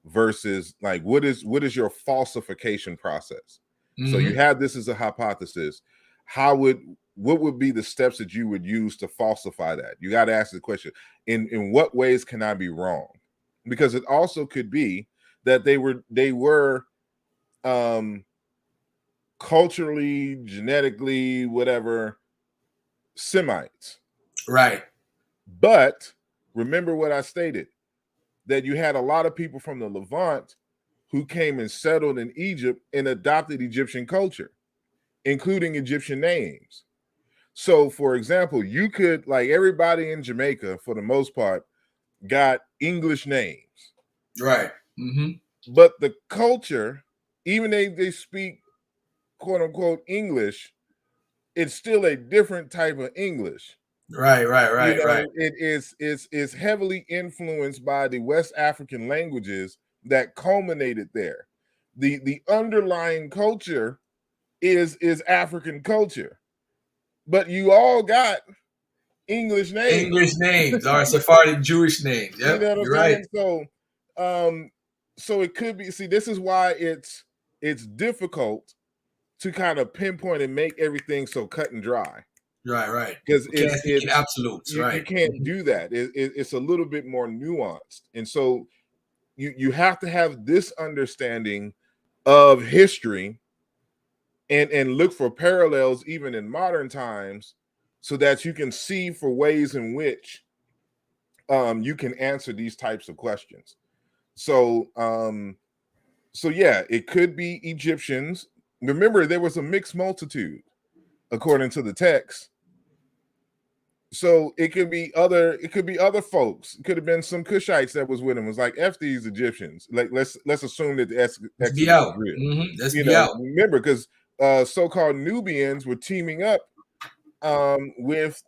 versus like what is your falsification process? So you Mm-hmm. have this as a hypothesis. What would be the steps that you would use to falsify that? You got to ask the question, in what ways can I be wrong? Because it also could be that they were um culturally, genetically, whatever, Semites. Right. But remember what I stated, that you had a lot of people from the Levant who came and settled in Egypt and adopted Egyptian culture, including Egyptian names. So, for example, you could, like everybody in Jamaica, for the most part, got English names, Right. Mm-hmm. but the culture, even they speak quote unquote English, it's still a different type of English. Right. Right. Right. Right. It is heavily influenced by the West African languages that culminated there. The underlying culture is African culture, but you all got English English names. names or Sephardic Jewish names. You Yep. know what I'm You're right. saying? Um, so it could be. See, this is why it's difficult to kind of pinpoint and make everything so cut and dry, Right. Right. because We can't speak in absolutes. you Right. can't Mm-hmm. do that. It's a little bit more nuanced, and so you have to have this understanding of history and look for parallels even in modern times, so that you can see for ways in which you can answer these types of questions. So so yeah, it could be Egyptians. Remember, there was a mixed multitude according to the text. So it could be other folks. It could have been some Cushites that was with him. It was like F these Egyptians. Like let's assume that the Let's be Exodus is out. real. Mm-hmm. Let's be out. Remember, because so-called Nubians were teaming up with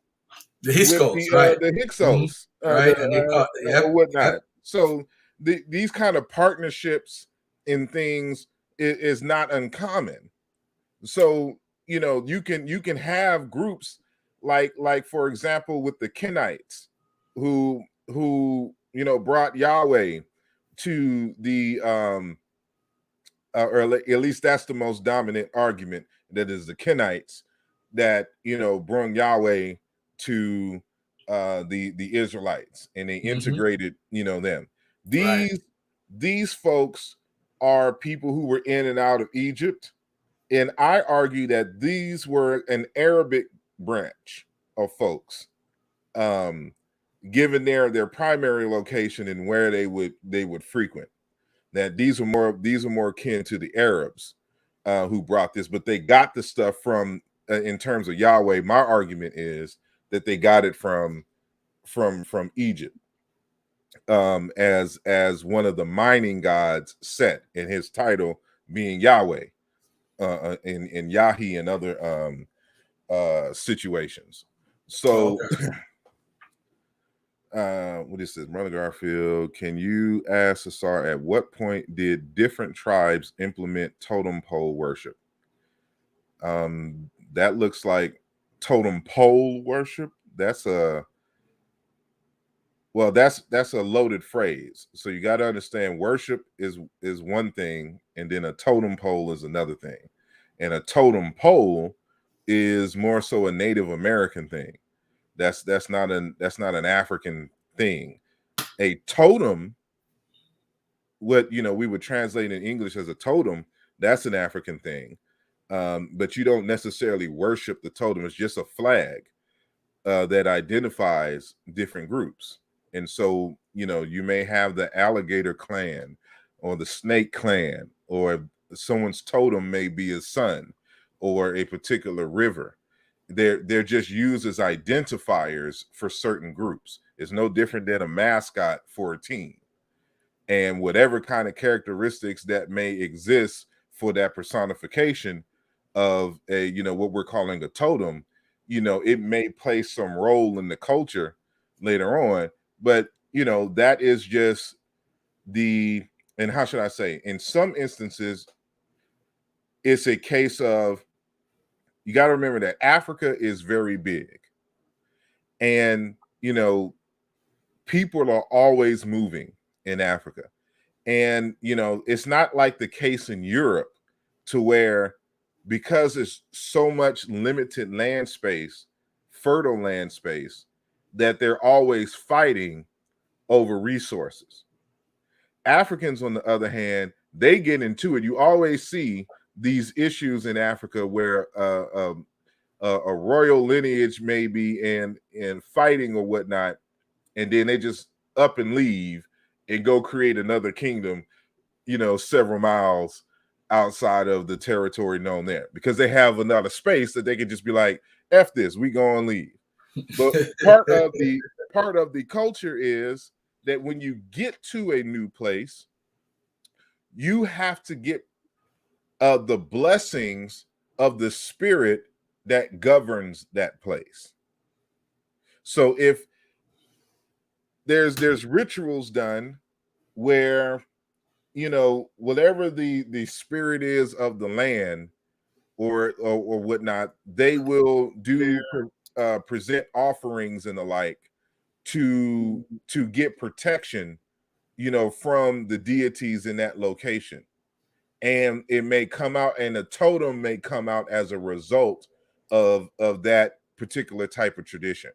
The Hiscos. Right. the Mm-hmm. Hyksos, Right. And they caught. or Yep. Yep. whatnot. So these kind of partnerships in things is not uncommon. So you can have groups like for example with the Kenites who brought Yahweh to the or at least that's the most dominant argument, that is the Kenites that brought Yahweh to the Israelites, and they Mm-hmm. integrated them. Right. These folks are people who were in and out of Egypt, and I argue that these were an Arabic branch of folks, um, given their primary location and where they would frequent. That these are more akin to the Arabs who brought this, but they got the stuff from in terms of Yahweh. My argument is that they got it from Egypt, as one of the mining gods set, in his title being Yahweh, in Yahi and other situations. So Okay. what is this? Brother Garfield, can you ask Asar at what point did different tribes implement totem pole worship? That looks like totem pole worship. That's a that's a loaded phrase. So you got to understand, worship is one thing, and then a totem pole is another thing. And a totem pole is more so a Native American thing. That's not an African thing. A totem, what we would translate in English as a totem, that's an African thing. But you don't necessarily worship the totem. It's just a flag that identifies different groups. And so, you may have the alligator clan or the snake clan, or someone's totem may be a sun or a particular river. They're just used as identifiers for certain groups. It's no different than a mascot for a team. And whatever kind of characteristics that may exist for that personification of a what we're calling a totem, it may play some role in the culture later on, but that is just the and how should I say, in some instances it's a case of, you got to remember that Africa is very big, and people are always moving in Africa. And it's not like the case in Europe, to where, because it's so much limited land space, fertile land space, that they're always fighting over resources. Africans, on the other hand, they get into it. You always see these issues in Africa where a royal lineage may be in fighting or whatnot, and then they just up and leave and go create another kingdom, several miles outside of the territory known there, because they have another space that they can just be like, F this, we go and leave. But part of the culture is that when you get to a new place, you have to get the blessings of the spirit that governs that place. So if there's rituals done where whatever the spirit is of the land, or whatnot, they will present offerings and the like to get protection, from the deities in that location. And it may come out, and a totem may come out as a result of that particular type of tradition.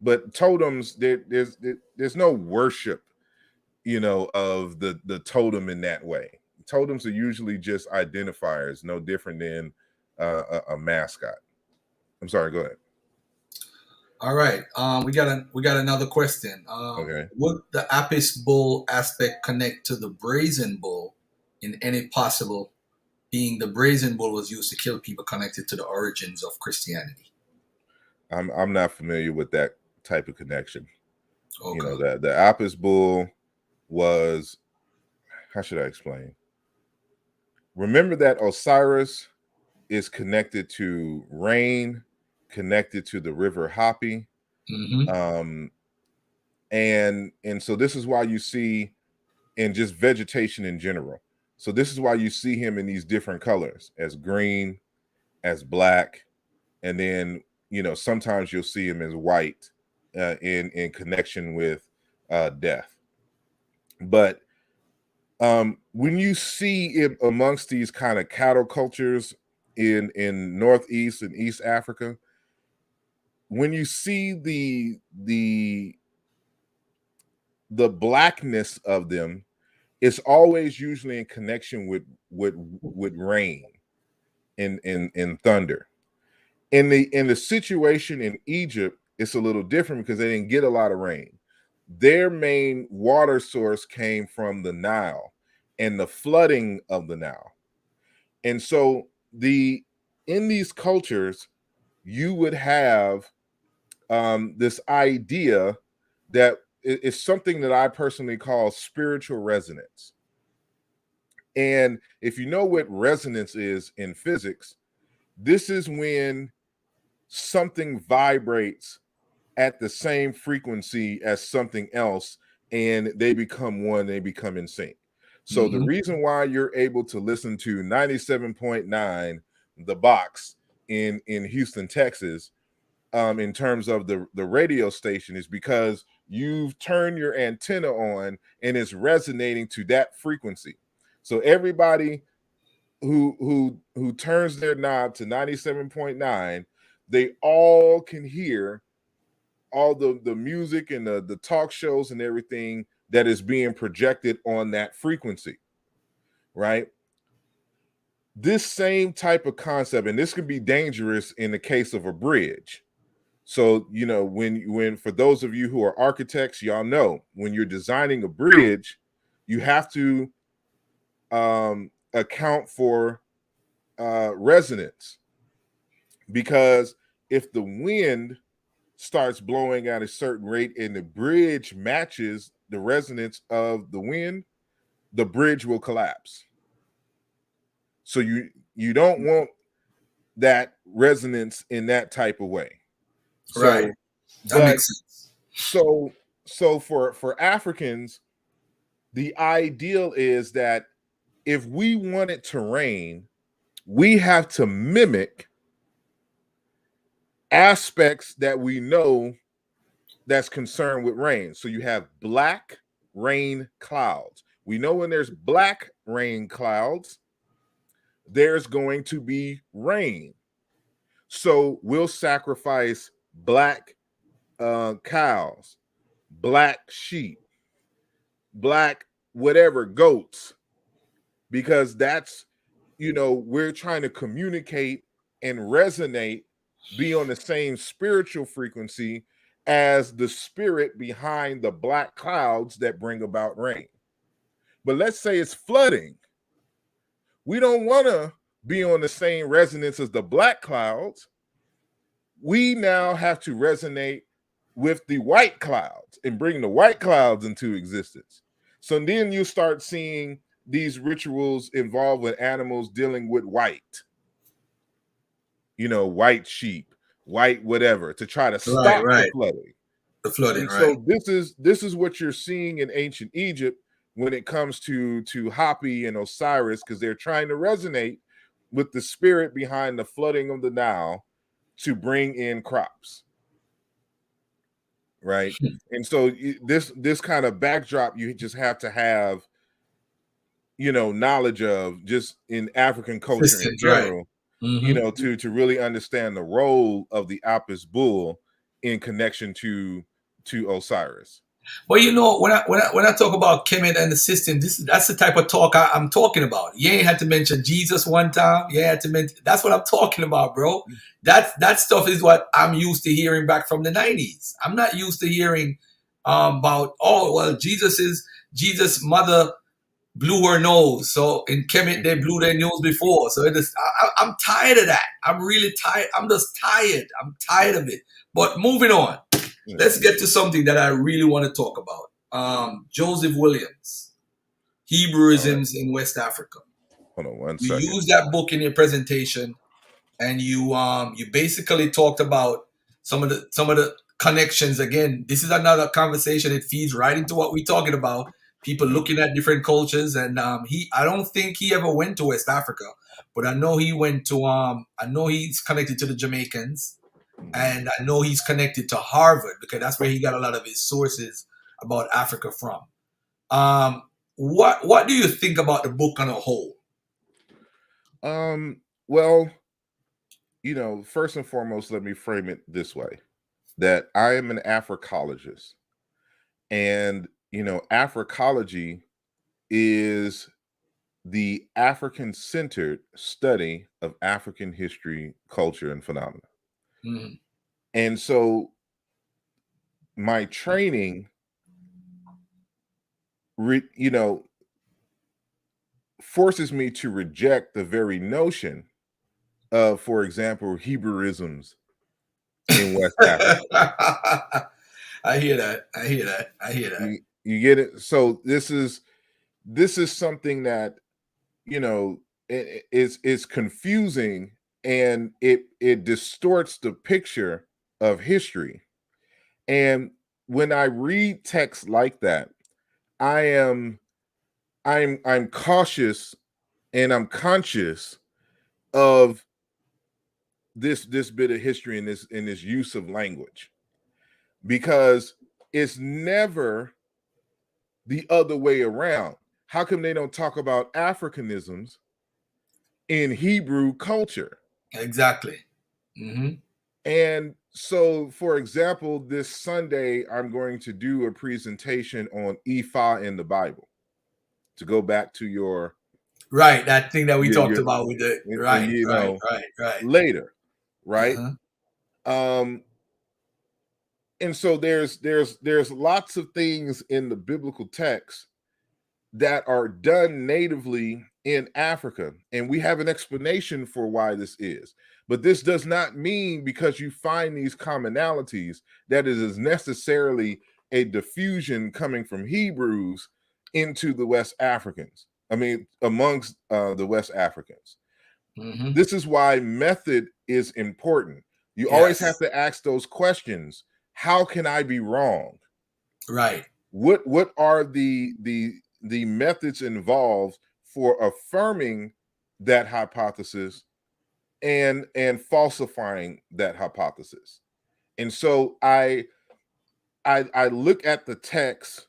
But totems, there's no worship, of the totem in that way. Totems are usually just identifiers, no different than a mascot. I'm sorry, go ahead. All right. We got another question. Okay. Would the Apis bull aspect connect to the brazen bull in any possible, being the brazen bull was used to kill people, connected to the origins of Christianity? I'm not familiar with that type of connection. Okay. The Apis bull was, how should I explain? Remember that Osiris is connected to rain, connected to the river Hapi. Mm-hmm. Um, and so this is why you see in just vegetation in general, So this is why you see him in these different colors, as green, as black, and then sometimes you'll see him as white in connection with death. But when you see it amongst these kind of cattle cultures in Northeast and East Africa, when you see the blackness of them, it's always usually in connection with rain and thunder. In the situation in Egypt, it's a little different because they didn't get a lot of rain. Their main water source came from the Nile and the flooding of the Nile. And so in these cultures, you would have this idea that it's something that I personally call spiritual resonance. And if you know what resonance is in physics, this is when something vibrates at the same frequency as something else and they become one, they become in sync. So the reason why you're able to listen to 97.9 The Box in Houston, Texas, in terms of the radio station, is because you've turned your antenna on and it's resonating to that frequency. So everybody who turns their knob to 97.9, they all can hear all the music and the talk shows and everything that is being projected on that frequency, right? This same type of concept, and this can be dangerous in the case of a bridge. So, when for those of you who are architects, y'all know when you're designing a bridge, you have to account for resonance, because if the wind starts blowing at a certain rate and the bridge matches the resonance of the wind, the bridge will collapse. So you don't want that resonance in that type of way. So, Right. That makes sense. So for Africans, the ideal is that if we want it to rain, we have to mimic aspects that we know that's concerned with rain. So you have black rain clouds. We know when there's black rain clouds, there's going to be rain. So we'll sacrifice black cows, black sheep, black whatever goats, because that's, we're trying to communicate and resonate, be on the same spiritual frequency as the spirit behind the black clouds that bring about rain. But let's say it's flooding. We don't want to be on the same resonance as the black clouds. We now have to resonate with the white clouds and bring the white clouds into existence. So then you start seeing these rituals involved with animals dealing with white, white sheep, white whatever, to try to stop the flooding. The flooding, and right. So this is what you're seeing in ancient Egypt when it comes to Hapi and Osiris, because they're trying to resonate with the spirit behind the flooding of the Nile to bring in crops. Right. And so this kind of backdrop, you just have to have, knowledge of just in African culture Systems, in general, right. To really understand the role of the Apis bull in connection to Osiris. Well, when I talk about Kemet and the system, that's the type of talk I'm talking about. You ain't had to mention Jesus one time. You had to mention, that's what I'm talking about, bro. That stuff is what I'm used to hearing back from the 90s. I'm not used to hearing about, oh well, Jesus' mother blew her nose. So in Kemet they blew their nose before. So I'm tired of that. I'm really tired. I'm just tired. I'm tired of it. But moving on. Let's get to something that I really want to talk about. Joseph Williams, Hebrewisms in West Africa. Hold on one You second. used that book in your presentation, and you basically talked about some of the connections. Again, this is another conversation. It feeds right into what we're talking about. people looking at different cultures. And I don't think he ever went to West Africa, but I know he went to I know he's connected to the Jamaicans, and I know he's connected to Harvard because that's where he got a lot of his sources about Africa from. Um, what do you think about the book on a whole? Well, first and foremost, let me frame it this way: that I am an Africologist, and Africology is the African-centered study of African history, culture, and phenomena. Mhm. And so my training, forces me to reject the very notion of, for example, Hebrewisms in West Africa. I hear that. I hear that. I hear that. You get it? So this is something that is confusing, and it distorts the picture of history. And when I read texts like that, I'm cautious, and I'm conscious of this bit of history, and this use of language, because it's never the other way around. How come they don't talk about Africanisms in Hebrew culture? Exactly. Hmm. And so, for example, this Sunday, I'm going to do a presentation on Ifa in the Bible, to go back to Right. That thing that we talked your about with the right, right, right, right. later, right? Uh-huh. Um, and so there's lots of things in the biblical text that are done natively in Africa, and we have an explanation for why this is. But this does not mean, because you find these commonalities, that it is necessarily a diffusion coming from Hebrews into the West Africans. I mean, amongst the West Africans. Hmm. This is why method is important. You always have Yes. to ask those questions. How can I be wrong? Right. What are the methods involved for affirming that hypothesis and falsifying that hypothesis? And so I look at the text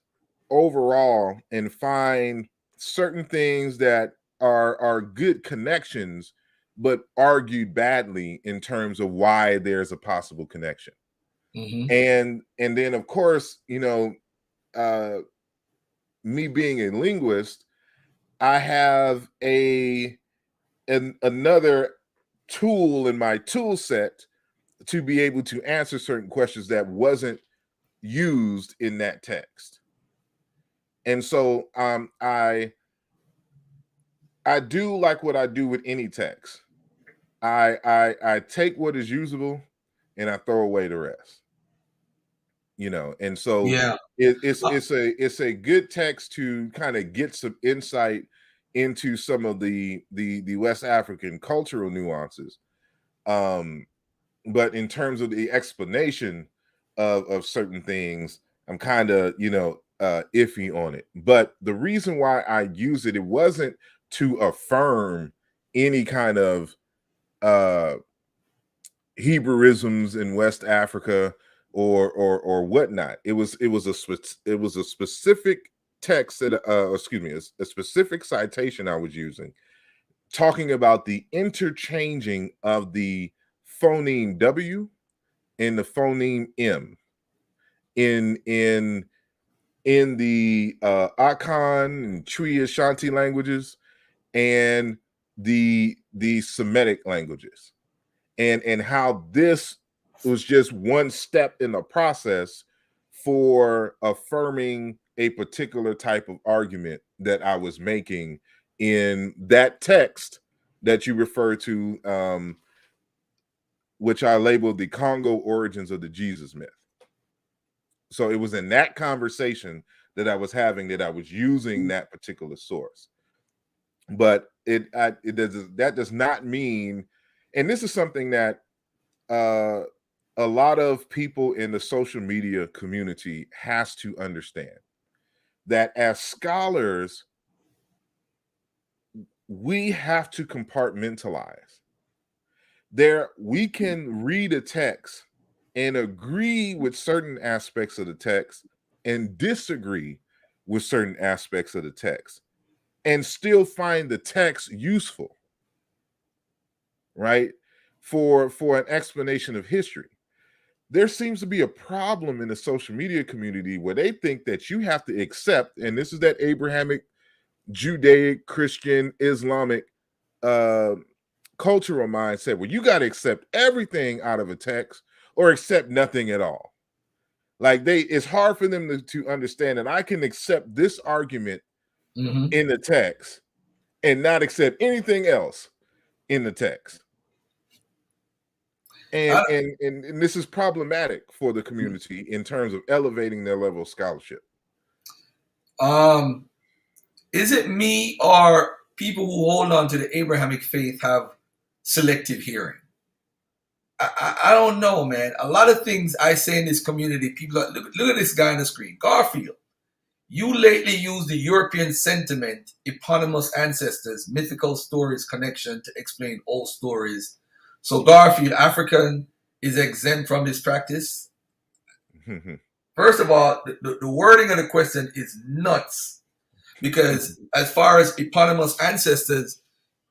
overall and find certain things that are good connections, but argued badly in terms of why there's a possible connection. Hmm. And then, of course, uh me being a linguist, I have another tool in my tool set to be able to answer certain questions that wasn't used in that text. And so I do like what I do with any text. I take what is usable, and I throw away the rest. And so Yeah. it's a good text to kind of get some insight into some of the West African cultural nuances. um but in terms of the explanation of certain things, I'm kind of iffy on it. But the reason why I use it wasn't to affirm any kind of uh Hebrewisms in West Africa or whatnot. It was a specific text that excuse me, a specific citation I was using, talking about the interchanging of the phoneme W and the phoneme M in in the Akan and Twi Ashanti languages, and the Semitic languages, and how this was just one step in the process for affirming a particular type of argument that I was making in that text that you refer to, which I labeled the Congo origins of the Jesus myth. So it was in that conversation that I was having that I was using that particular source. But that does not mean, and this is something that uh, a lot of people in the social media community has to understand, that as scholars, we have to compartmentalize. We can read a text and agree with certain aspects of the text and disagree with certain aspects of the text and still find the text useful, right? For an explanation of history. There seems to be a problem in the social media community where they think that you have to accept, and this is that Abrahamic, Judaic, Christian, Islamic uh, cultural mindset where you got to accept everything out of a text or accept nothing at all. Like it's hard for them to understand that I can accept this argument in the text and not accept anything else in the text. And this is problematic for the community in terms of elevating their level of scholarship. Is it me or people who hold on to the Abrahamic faith have selective hearing? I don't know, man. A lot of things I say in this community, people are, look at this guy on the screen, Garfield. You lately used the European sentiment, eponymous ancestors, mythical stories connection to explain old stories. So Garfield, African is exempt from this practice. First of all, the wording of the question is nuts because as far as eponymous ancestors,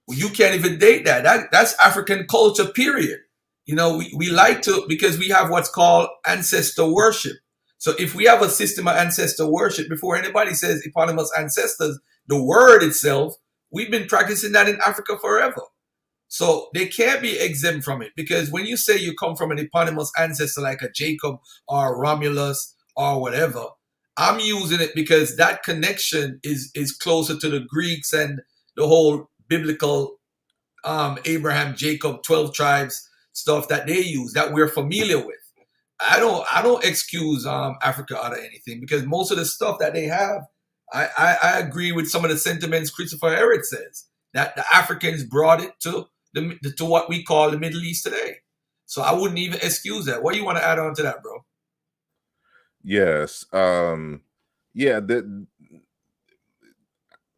you can't even date that. That's African culture, period. You know, we like to, because we have what's called ancestor worship. So if we have a system of ancestor worship, before anybody says eponymous ancestors, the word itself, we've been practicing that in Africa forever. So they can't be exempt from it, because when you say you come from an eponymous ancestor like a Jacob or Romulus or whatever, I'm using it because that connection is closer to the Greeks and the whole biblical Abraham, Jacob, 12 tribes stuff that they use that we're familiar with. I don't excuse Africa out of anything, because most of the stuff that they have, I agree with some of the sentiments Christopher Herod says, that the Africans brought it to what we call the Middle East today. So I wouldn't even excuse that. What do you want to add on to that, bro? Yes. Yeah,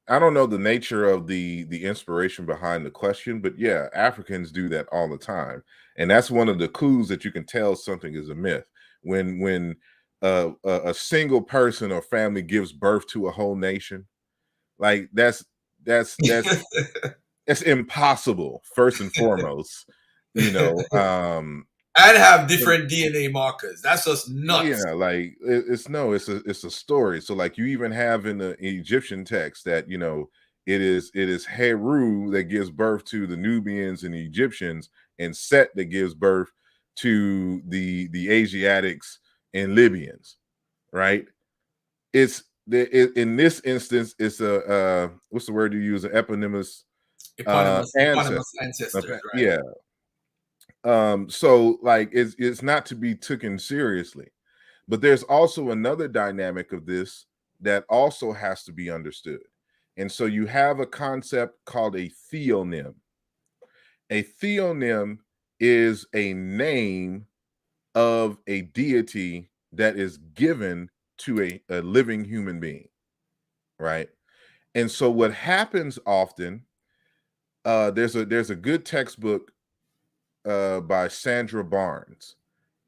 I don't know the nature of the inspiration behind the question, but yeah, Africans do that all the time. And that's one of the clues that you can tell something is a myth. When a single person or family gives birth to a whole nation, like that's impossible, first and foremost, you know. And have different DNA markers. That's just nuts. Yeah, like it's a story. So like you even have in the Egyptian text that it is Heru that gives birth to the Nubians and the Egyptians, and Set that gives birth to the Asiatics and Libyans, right? In this instance, it's a what's the word you use? An eponymous ancestor. Ancestors, right? Yeah. So like it's not to be taken seriously. But there's also another dynamic of this that also has to be understood. And so you have a concept called a theonym. A theonym is a name of a deity that is given to a living human being, right? And so what happens often, there's a good textbook by Sandra Barnes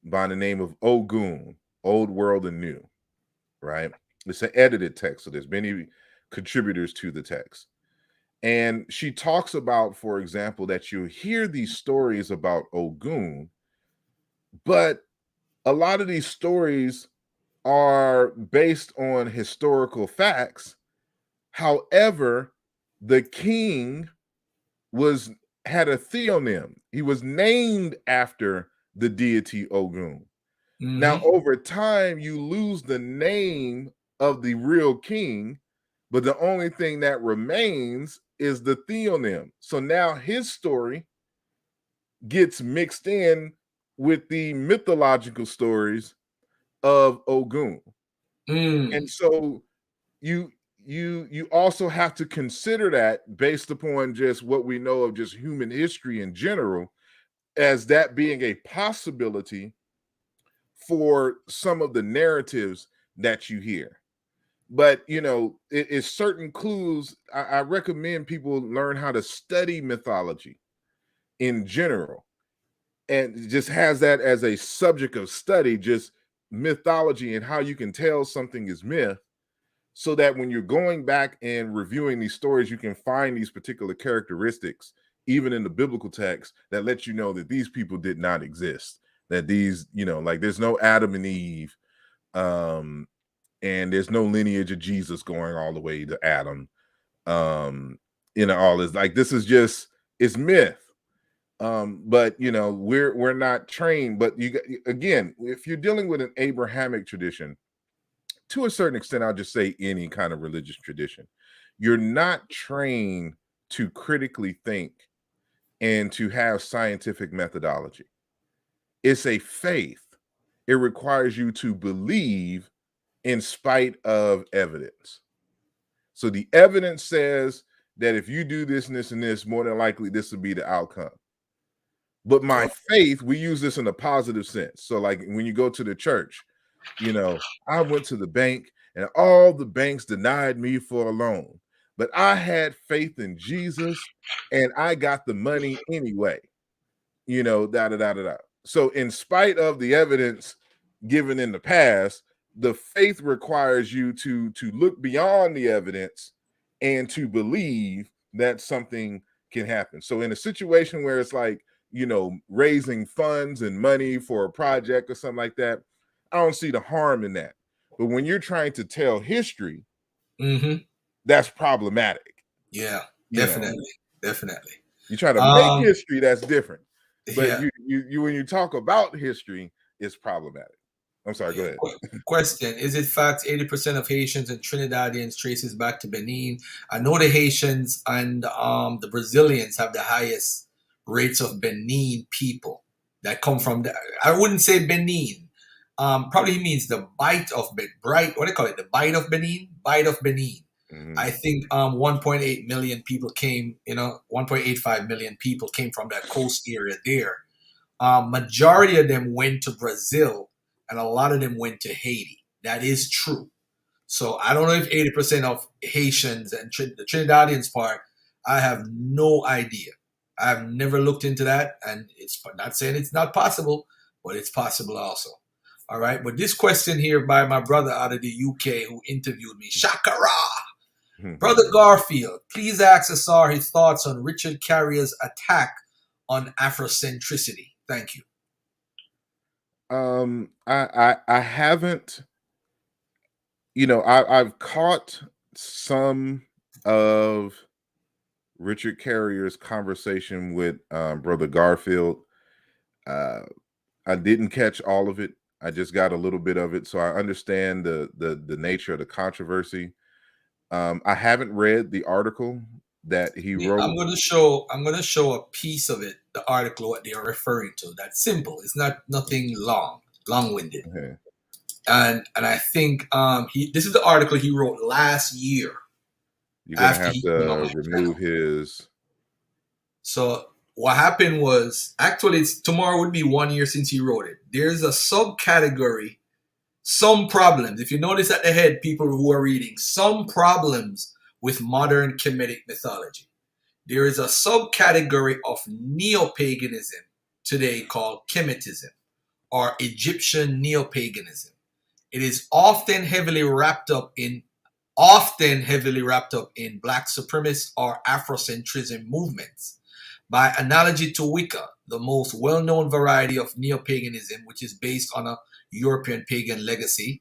by the name of Ogun, Old World and New, right? It's an edited text, so there's many contributors to the text. And she talks about, for example, that you hear these stories about Ogun, but a lot of these stories are based on historical facts. However, the king had a theonym. He was named after the deity Ogun. Now, over time, you lose the name of the real king, but the only thing that remains is the theonym. So now his story gets mixed in with the mythological stories of Ogun. And so you also have to consider that, based upon just what we know of just human history in general, as that being a possibility for some of the narratives that you hear. but it's certain clues. I recommend people learn how to study mythology in general, and just has that as a subject of study, just mythology and how you can tell something is myth, so that when you're going back and reviewing these stories, you can find these particular characteristics, even in the biblical text, that let you know that these people did not exist. That these, like there's no Adam and Eve, and there's no lineage of Jesus going all the way to Adam. All this, like, this is just, it's myth. But we're not trained. But again, if you're dealing with an Abrahamic tradition, to a certain extent, I'll just say any kind of religious tradition, you're not trained to critically think and to have scientific methodology. It's a faith. It requires you to believe in spite of evidence. So the evidence says that if you do this and this and this, more than likely this will be the outcome. But my faith, we use this in a positive sense. So like when you go to the church, I went to the bank and all the banks denied me for a loan, but I had faith in Jesus and I got the money anyway, da da da da da. So in spite of the evidence given in the past, the faith requires you to look beyond the evidence and to believe that something can happen. So in a situation where it's like, raising funds and money for a project or something like that, I don't see the harm in that. But when you're trying to tell history, that's problematic. Yeah, definitely. Definitely. You try to make history, that's different. But Yeah. you when you talk about history, it's problematic. I'm sorry, go ahead. Question: Is it fact 80% of Haitians and Trinidadians traces back to Benin? I know the Haitians and the Brazilians have the highest rates of Benin people that come from the, I wouldn't say Benin. Probably means the bite of bright. What do they call it? The bite of Benin. Bite of Benin. I think 1.8 million people came. 1.85 million people came from that coast area there. Majority of them went to Brazil, and a lot of them went to Haiti. That is true. So I don't know if 80% of Haitians and the Trinidadians part, I have no idea. I've never looked into that, and it's not saying it's not possible, but it's possible also. All right. But this question here by my brother out of the UK who interviewed me, Shakara. Brother Garfield, please ask Asar his thoughts on Richard Carrier's attack on Afrocentricity. Thank you. I haven't, I've caught some of Richard Carrier's conversation with Brother Garfield. I didn't catch all of it. I just got a little bit of it, so I understand the nature of the controversy. I haven't read the article that he wrote. I'm gonna show a piece of it, the article, what they are referring to. That's simple. It's not nothing long-winded. Okay. And I think this is the article he wrote last year. You're gonna have to remove his. So what happened was, actually, tomorrow would be 1 year since he wrote it. There's a subcategory, some problems. If you notice at the head, people who are reading, some problems with modern Kemetic mythology. There is a subcategory of neo-paganism today called Kemetism, or Egyptian neo-paganism. It is often heavily wrapped up in black supremacist or Afrocentrism movements. By analogy to Wicca, the most well-known variety of neo-paganism, which is based on a European pagan legacy,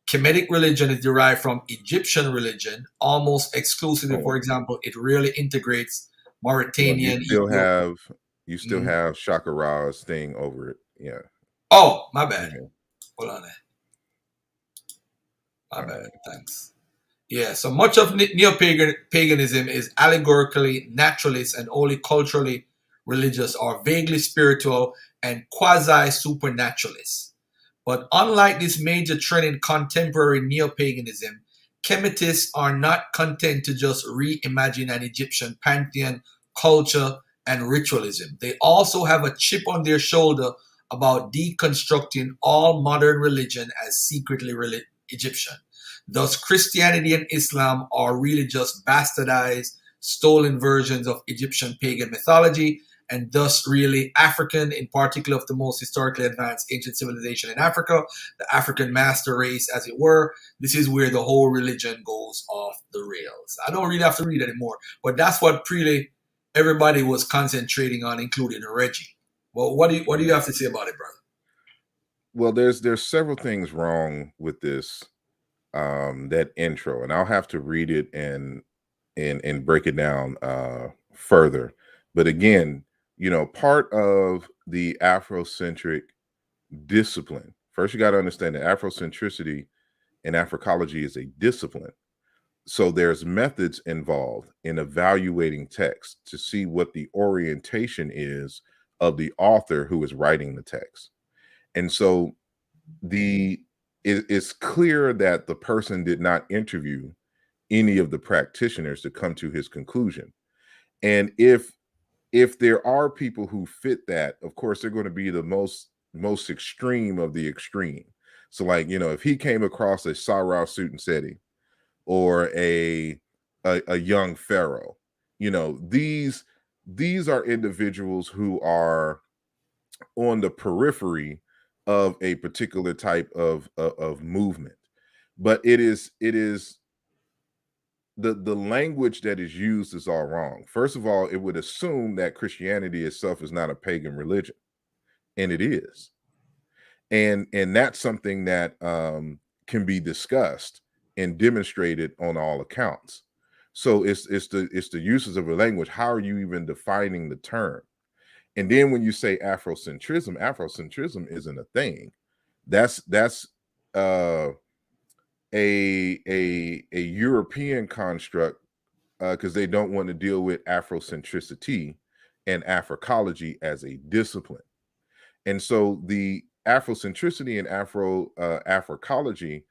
Kemetic religion is derived from Egyptian religion almost exclusively. For example, it rarely integrates Mauritanian. You still have Shakara's thing over it. Yeah. Oh, my bad. Hold on there. My bad. Thanks. Yeah, so much of neo-paganism is allegorically naturalist and only culturally religious or vaguely spiritual and quasi-supernaturalist. But unlike this major trend in contemporary neo-paganism, Kemetists are not content to just reimagine an Egyptian pantheon, culture, and ritualism. They also have a chip on their shoulder about deconstructing all modern religion as secretly Egyptian. Thus, Christianity and Islam are really just bastardized, stolen versions of Egyptian pagan mythology, and thus really African, in particular of the most historically advanced ancient civilization in Africa, the African master race, as it were. This is where the whole religion goes off the rails. I don't really have to read anymore, but that's what really everybody was concentrating on, including Reggie. Well, what do you have to say about it, brother? Well, there's several things wrong with this that intro, and I'll have to read it and break it down further. But again, part of the Afrocentric discipline. First, you got to understand that Afrocentricity and Africology is a discipline. So there's methods involved in evaluating text to see what the orientation is of the author who is writing the text. And so it's clear that the person did not interview any of the practitioners to come to his conclusion. And if there are people who fit that, of course they're going to be the most extreme of the extreme. So like, if he came across a Sarah Sutanseti or a young pharaoh, these are individuals who are on the periphery of a particular type of movement. But it is the language that is used is all wrong. First of all, it would assume that Christianity itself is not a pagan religion, and it is. And that's something that can be discussed and demonstrated on all accounts. So it's the uses of a language. How are you even defining the term? And then when you say Afrocentrism isn't a thing. That's uh, a European construct because they don't want to deal with Afrocentricity and Africology as a discipline. And so the Afrocentricity and Africology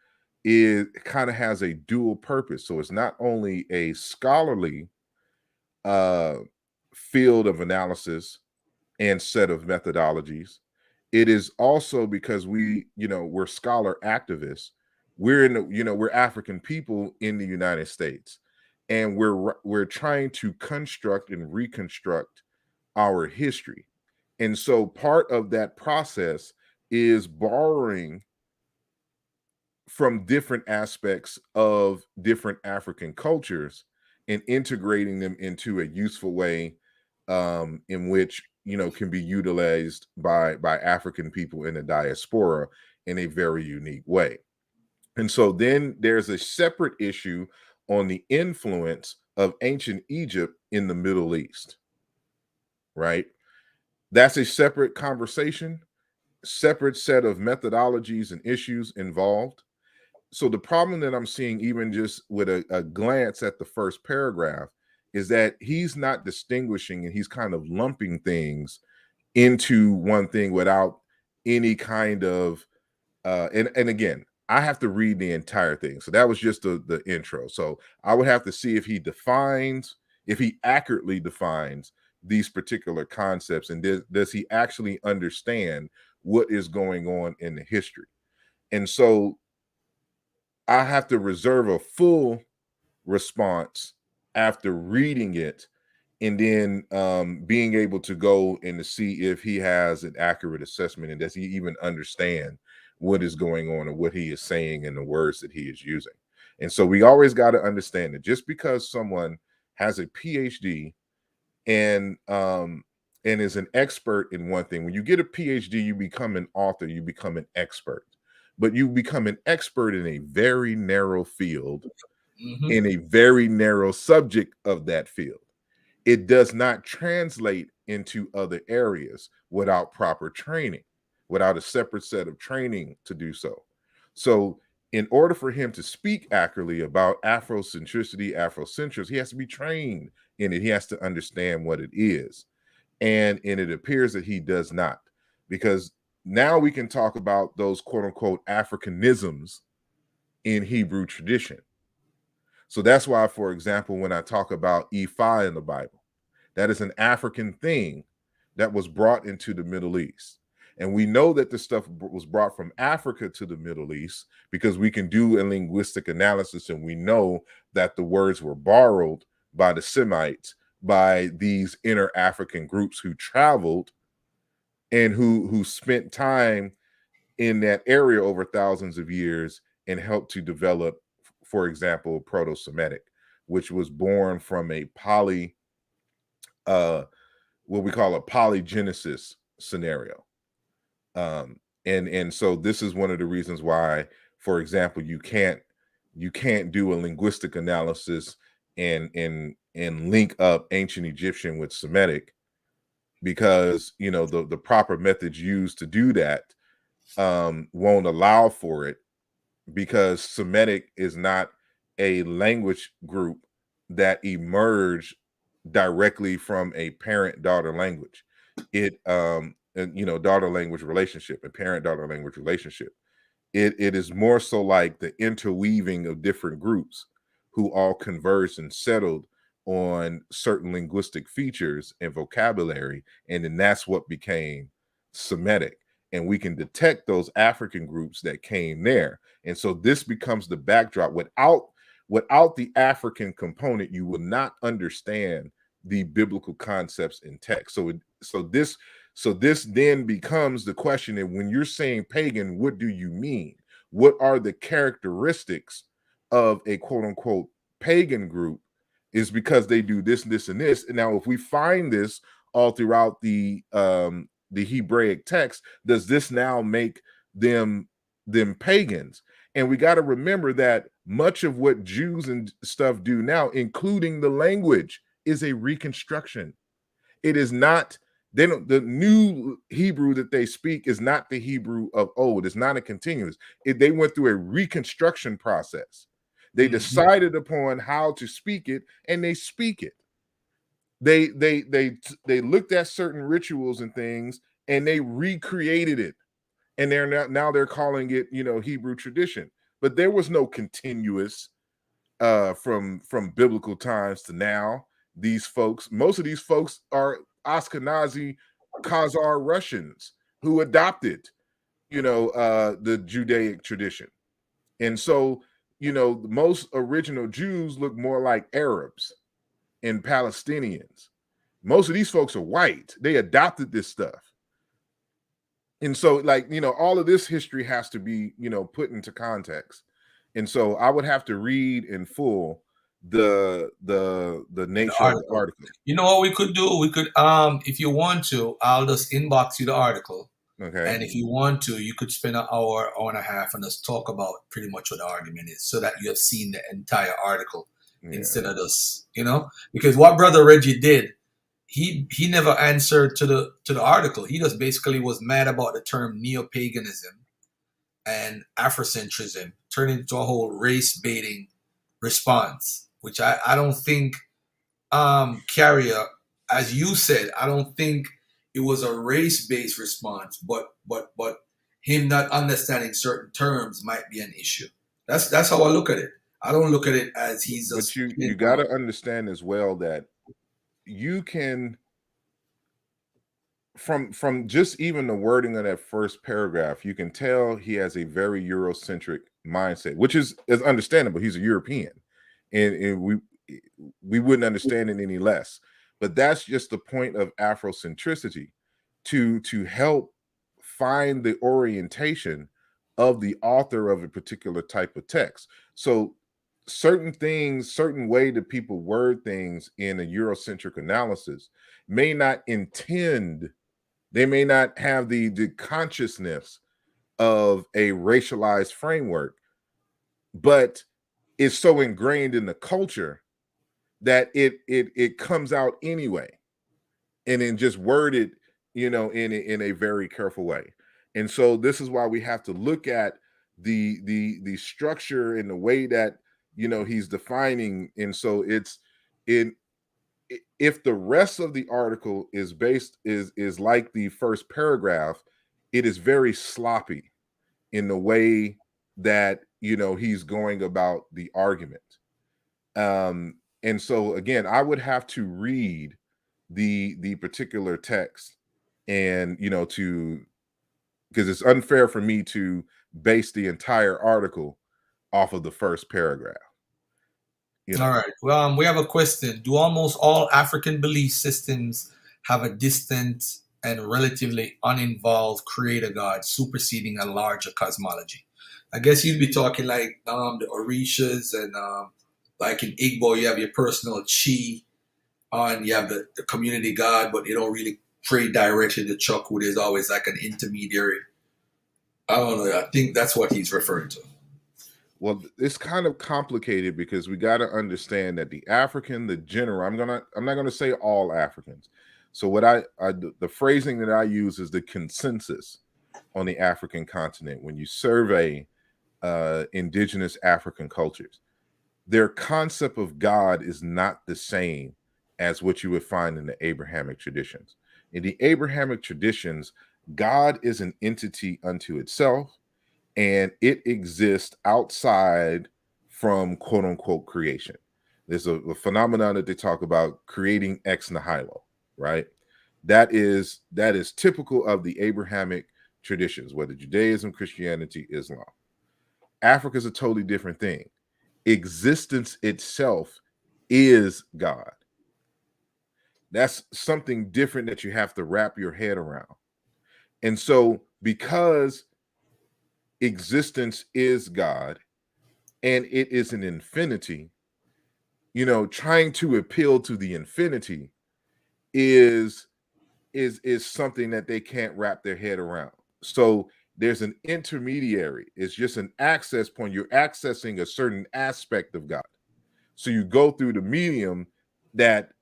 is kind of has a dual purpose. So it's not only a scholarly uh, field of analysis and set of methodologies, it is also because we're scholar activists. We're African people in the United States, and we're trying to construct and reconstruct our history. And so part of that process is borrowing from different aspects of different African cultures and integrating them into a useful way in which can be utilized by African people in the diaspora in a very unique way. And so then there's a separate issue on the influence of ancient Egypt in the Middle East, right? That's a separate conversation, separate set of methodologies and issues involved. So the problem that I'm seeing, even just with a glance at the first paragraph, is that he's not distinguishing and he's kind of lumping things into one thing without any kind of and again, I have to read the entire thing. So that was just the intro. So I would have to see if he accurately defines these particular concepts, and does he actually understand what is going on in the history. And so I have to reserve a full response after reading it and then being able to go and to see if he has an accurate assessment and does he even understand what is going on and what he is saying and the words that he is using. And so we always got to understand that just because someone has a PhD and is an expert in one thing, when you get a PhD, you become an author, you become an expert, but you become an expert in a very narrow field, in a very narrow subject of that field. It does not translate into other areas without proper training, without a separate set of training to do so. So, in order for him to speak accurately about Afrocentrism, he has to be trained in it. He has to understand what it is. And it appears that he does not, because now we can talk about those quote unquote Africanisms in Hebrew tradition. So that's why, for example, when I talk about Ifa in the Bible, that is an African thing that was brought into the Middle East. And we know that this stuff was brought from Africa to the Middle East because we can do a linguistic analysis, and we know that the words were borrowed by the Semites, by these inner African groups who traveled and who spent time in that area over thousands of years and helped to develop, for example, Proto-Semitic, which was born from a what we call a polygenesis scenario. And so this is one of the reasons why, for example, you can't do a linguistic analysis and link up ancient Egyptian with Semitic, because the proper methods used to do that won't allow for it, because Semitic is not a language group that emerged directly from a parent-daughter language. It and daughter language relationship and parent-daughter language relationship. It is more so like the interweaving of different groups who all conversed and settled on certain linguistic features and vocabulary, and then that's what became Semitic. And we can detect those African groups that came there. And so this becomes the backdrop. Without the African component, you will not understand the biblical concepts in text. So this then becomes the question: and when you're saying pagan, what do you mean? What are the characteristics of a quote unquote pagan group? Is because they do this, this, and this. And now, if we find this all throughout the Hebraic text, does this now make them pagans? And we got to remember that much of what Jews and stuff do now, including the language, is a reconstruction. It is not, the new Hebrew that they speak is not the Hebrew of old. It's not a continuous. They went through a reconstruction process. They decided upon how to speak it, and they speak it. They looked at certain rituals and things, and they recreated it. And now they're calling it, Hebrew tradition. But there was no continuous from biblical times to now. Most of these folks are Ashkenazi Khazar Russians who adopted, the Judaic tradition. And so, most original Jews look more like Arabs and Palestinians. Most of these folks are white. They adopted this stuff. And so, all of this history has to be, put into context. And so I would have to read in full the nature of the article. You know what we could do? We could, if you want to, I'll just inbox you the article. Okay. And if you want to, you could spend an hour and a half and just talk about pretty much what the argument is, so that you have seen the entire article instead of just, because what Brother Reggie did, he never answered to the article. He just basically was mad about the term neo-paganism and Afrocentrism, turning into a whole race baiting response, which I don't think, Carrier, as you said, I don't think it was a race-based response, but him not understanding certain terms might be an issue. That's how I look at it. I don't look at it as he's just. But you got to understand as well that you can, from just even the wording of that first paragraph, you can tell he has a very Eurocentric mindset, which is understandable. He's a European, and we wouldn't understand it any less. But that's just the point of Afrocentricity, to help find the orientation of the author of a particular type of text. So certain things, certain way that people word things in a Eurocentric analysis may not intend, they may not have the consciousness of a racialized framework, but it's so ingrained in the culture that it comes out anyway, and then just worded, in a very careful way. And so this is why we have to look at the structure and the way that he's defining. And so it's in, if the rest of the article is like the first paragraph, it is very sloppy in the way that he's going about the argument. And so again, I would have to read the particular text, and because it's unfair for me to base the entire article off of the first paragraph. All right. Well, we have a question. Do almost all African belief systems have a distant and relatively uninvolved creator god superseding a larger cosmology? I guess you'd be talking like the Orishas and like in Igbo, you have your personal chi, and you have the community god, but you don't really pray directly to Chukwu. There's always like an intermediary. I don't know. I think that's what he's referring to. Well, it's kind of complicated because we got to understand that the African, the general, I'm not gonna say all Africans. So what the phrasing that I use is the consensus on the African continent. When you survey indigenous African cultures, their concept of God is not the same as what you would find in the Abrahamic traditions. In the Abrahamic traditions, God is an entity unto itself, and it exists outside from quote unquote creation. There's a phenomenon that they talk about, creating ex nihilo, right? That is typical of the Abrahamic traditions, whether Judaism, Christianity, Islam. Africa is a totally different thing. Existence itself is God. That's something different that you have to wrap your head around. And so, because existence is God and it is an infinity, trying to appeal to the infinity is something that they can't wrap their head around. So there's an intermediary. It's just an access point. You're accessing a certain aspect of God. So you go through the medium that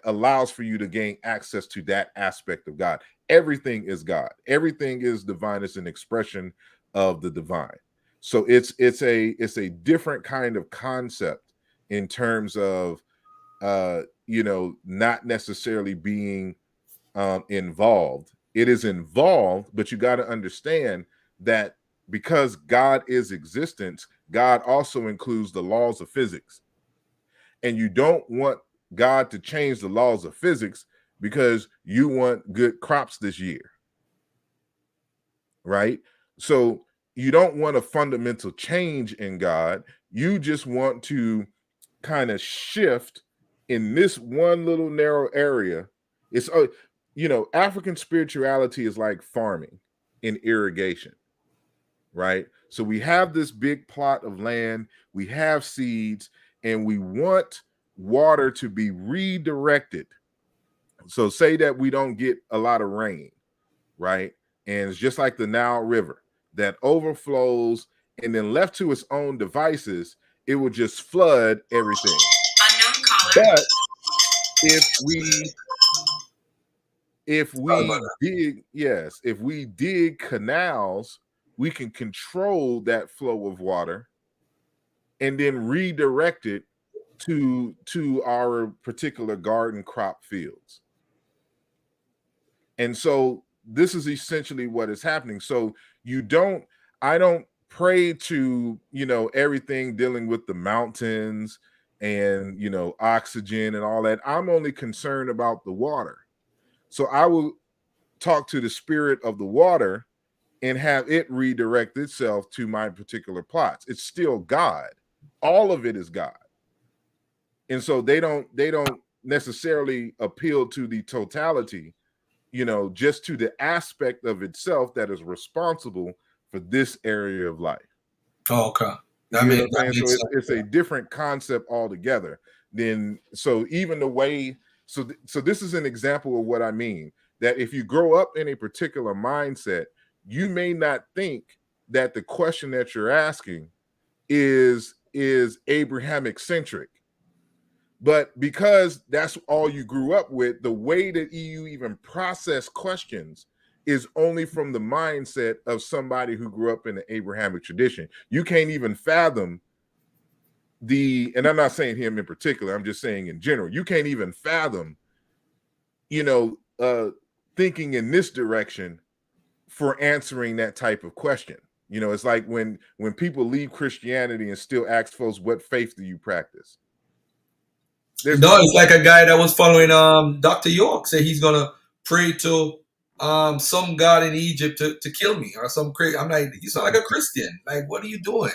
allows for you to gain access to that aspect of God. Everything is God. Everything is divine. It's an expression of the divine. So it's a different kind of concept in terms of not necessarily being involved. It is involved, but you got to understand that because God is existence, God also includes the laws of physics. And you don't want God to change the laws of physics because you want good crops this year, right? So you don't want a fundamental change in God. You just want to kind of shift in this one little narrow area. It's African spirituality is like farming and irrigation, right? So we have this big plot of land, we have seeds, and we want water to be redirected. So say that we don't get a lot of rain, right? And it's just like the Nile River that overflows, and then left to its own devices, it will just flood everything. Unknown caller. But if we dig canals, we can control that flow of water and then redirect it to our particular garden crop fields. And so this is essentially what is happening. So I don't pray to, everything dealing with the mountains and, oxygen and all that. I'm only concerned about the water. So I will talk to the spirit of the water and have it redirect itself to my particular plots. It's still God. All of it is God. And so they don't necessarily appeal to the totality, just to the aspect of itself that is responsible for this area of life. Oh, okay. So it's a different concept altogether. So even the way, so this is an example of what I mean, that if you grow up in a particular mindset, you may not think that the question that you're asking is Abrahamic centric. But because that's all you grew up with, the way that you even process questions is only from the mindset of somebody who grew up in the Abrahamic tradition. You can't even fathom and I'm not saying him in particular, I'm just saying in general, you can't even fathom, thinking in this direction for answering that type of question. It's like when people leave Christianity and still ask folks, what faith do you practice? It's like a guy that was following Dr. York, say he's gonna pray to some god in Egypt to kill me or some crazy. I'm like, you sound like a Christian. Like, what are you doing?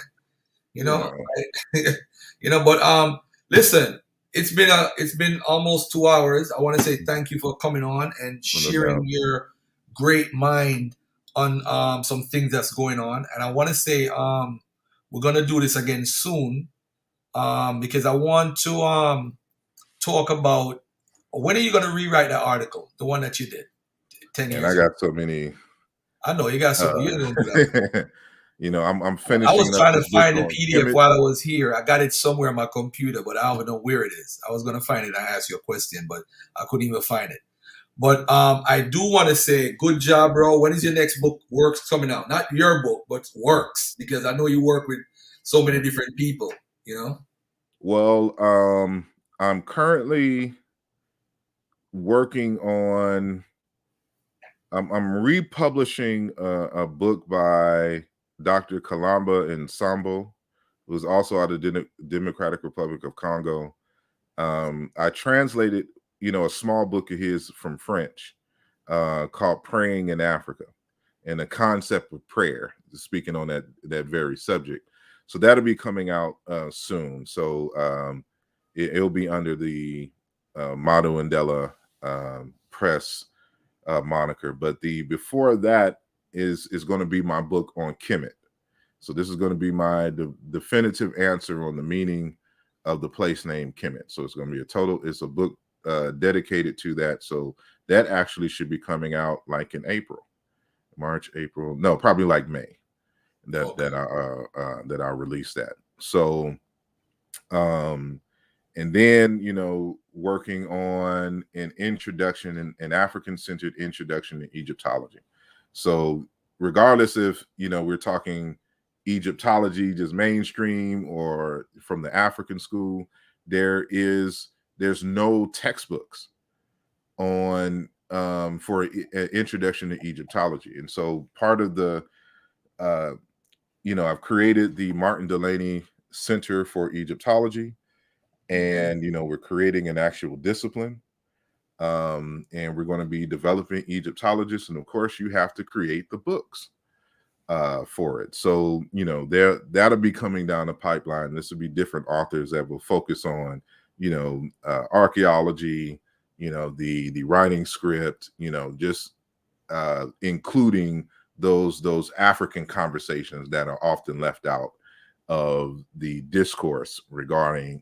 You You know, know, like, but listen, it's been almost 2 hours. I want to say thank you for coming on and no sharing doubt. your great mind on some things that's going on. And I want to say we're gonna do this again soon because I want to talk about when are you gonna rewrite that article, the one that you did 10 And I years ago. got so many. I know you got so you Uh, ain't gonna do that. I'm I was finishing up trying to the book find the on PDF Kemet. while I was here. I got it somewhere on my computer, but I don't know where it is. I was gonna find it. I asked you a question, but I couldn't even find it. But I do want to say, good job, bro. When is your next book, Works, coming out? Not your book, but Works, because I know you work with so many different people. You know. Well, I'm currently working on. I'm republishing a book by Dr. Kalamba and Sambo, who's also out of the Democratic Republic of Congo. I translated, a small book of his from French called "Praying in Africa," and the concept of prayer, speaking on that very subject. So that'll be coming out soon. So it'll be under the Motto Indela Press moniker. But the before that is going to be my book on Kemet. So this is going to be my definitive answer on the meaning of the place name Kemet. So it's going to be it's a book dedicated to that. So that actually should be coming out like in March, April. No, probably like May. That Okay. that I'll release that. So and then working on an introduction, an African-centered introduction to Egyptology. So regardless if we're talking Egyptology just mainstream or from the African school, there's no textbooks on for an introduction to Egyptology. And so part of the I've created the Martin Delaney Center for Egyptology, Okay. and we're creating an actual discipline, and we're going to be developing Egyptologists, and of course you have to create the books for it. So that'll be coming down the pipeline. This will be different authors that will focus on archaeology, the writing script, just including those African conversations that are often left out of the discourse regarding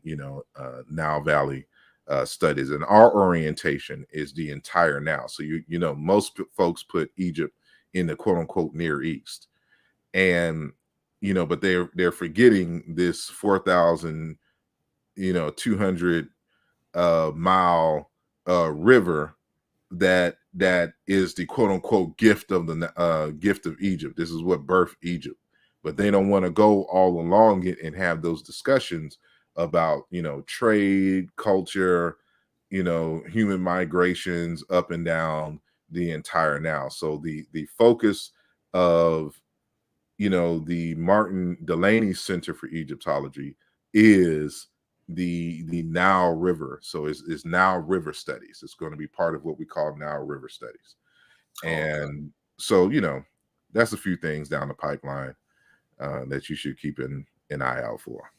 Nile Valley studies. And our orientation is the entire Nile. So most folks put Egypt in the quote unquote Near East, and but they're forgetting this 4,000 200 mile river that is the quote unquote gift of the gift of Egypt. This is what birthed Egypt, but they don't want to go all along it and have those discussions about trade, culture, human migrations up and down the entire Nile. So the focus of the Martin Delaney Center for Egyptology is the Nile River. So it's Nile River Studies. It's going to be part of what we call Nile River Studies. Okay. And so that's a few things down the pipeline that you should keep an eye out for.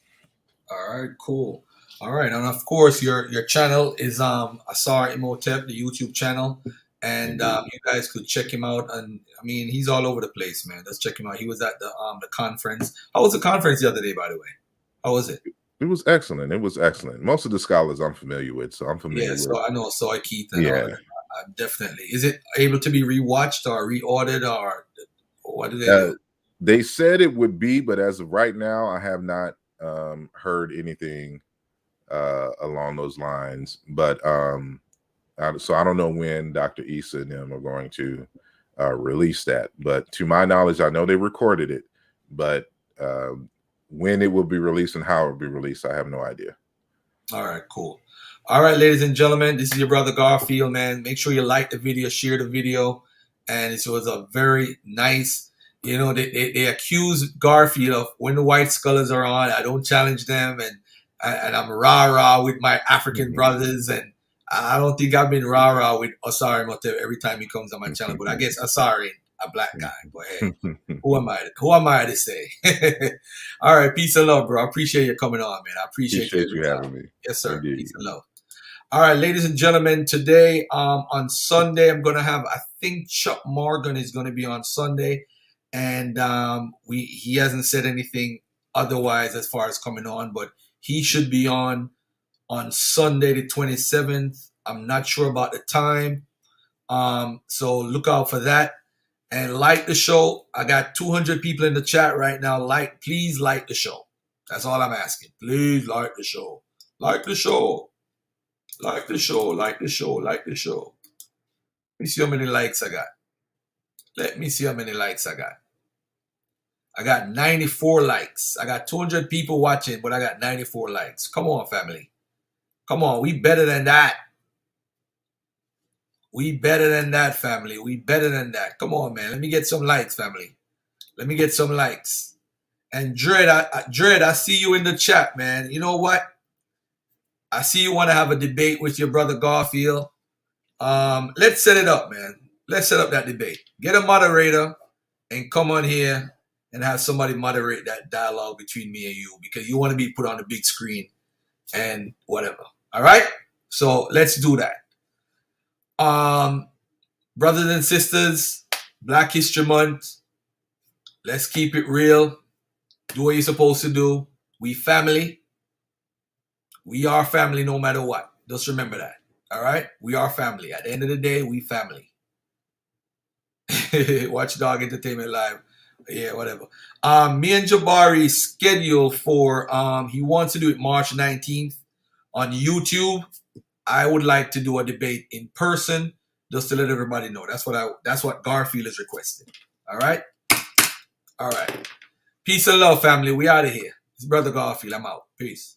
All right. Cool. All right. And of course, your channel is Asar Imhotep, the YouTube channel, and Indeed. you guys could check him out. And I mean, he's all over the place, man. Let's check him out. He was at the conference. How was the conference the other day, by the way? How was it? It was excellent. It was excellent. Most of the scholars I'm familiar with, so I'm Yeah. familiar with. So I know Soy Keith and all. Yeah. Definitely. Is it able to be rewatched or reordered or what do they Uh, do? they said it would be, but as of right now, I have not heard anything along those lines. But so I don't know when Dr. Issa and them are going to release that. But to my knowledge, I know they recorded it, but when it will be released and how it will be released, I have no idea. All right, cool. All right, ladies and gentlemen, this is your brother Garfield, man. Make sure you like the video, share the video. And it was a very nice, they accuse Garfield of when the white scholars are on, I don't challenge them. And I'm rah-rah with my African brothers. And I don't think I've been rah-rah with Asar Imhotep every time he comes on my channel, but I guess Asar ain't a black guy. But hey, who am I? Who am I to say? All right, peace and love, bro. I appreciate you coming on, man. I appreciate you having me. Yes, sir. Indeed. Peace and love. All right, ladies and gentlemen, today on Sunday, I'm gonna have, I think Chuck Morgan is gonna be on Sunday, and he hasn't said anything otherwise as far as coming on, but he should be on Sunday the 27th. I'm not sure about the time, so look out for that. And like the show. I got 200 people in the chat right now. Please like the show. That's all I'm asking. Please like the show. Like the show. Like the show. Like the show. Like the show. Let me see how many likes I got. Let me see how many likes I got. I got 94 likes. I got 200 people watching, but I got 94 likes. Come on, family. Come on. We better than that. We better than that, family. We better than that. Come on, man. Let me get some likes, family. Let me get some likes. And Dread, I see you in the chat, man. You know what? I see you want to have a debate with your brother Garfield. Let's set it up, man. Let's set up that debate. Get a moderator and come on here and have somebody moderate that dialogue between me and you, because you want to be put on the big screen and whatever. All right? So let's do that. Brothers and sisters, Black History Month. Let's keep it real. Do what you're supposed to do. We family. We are family no matter what. Just remember that. All right? We are family. At the end of the day, we family. Watchdog Entertainment Live. Yeah, whatever. Me and Jabari scheduled for, he wants to do it March 19th on YouTube. I would like to do a debate in person just to let everybody know. That's what Garfield is requesting. All right? All right. Peace and love, family. We out of here. It's Brother Garfield. I'm out. Peace.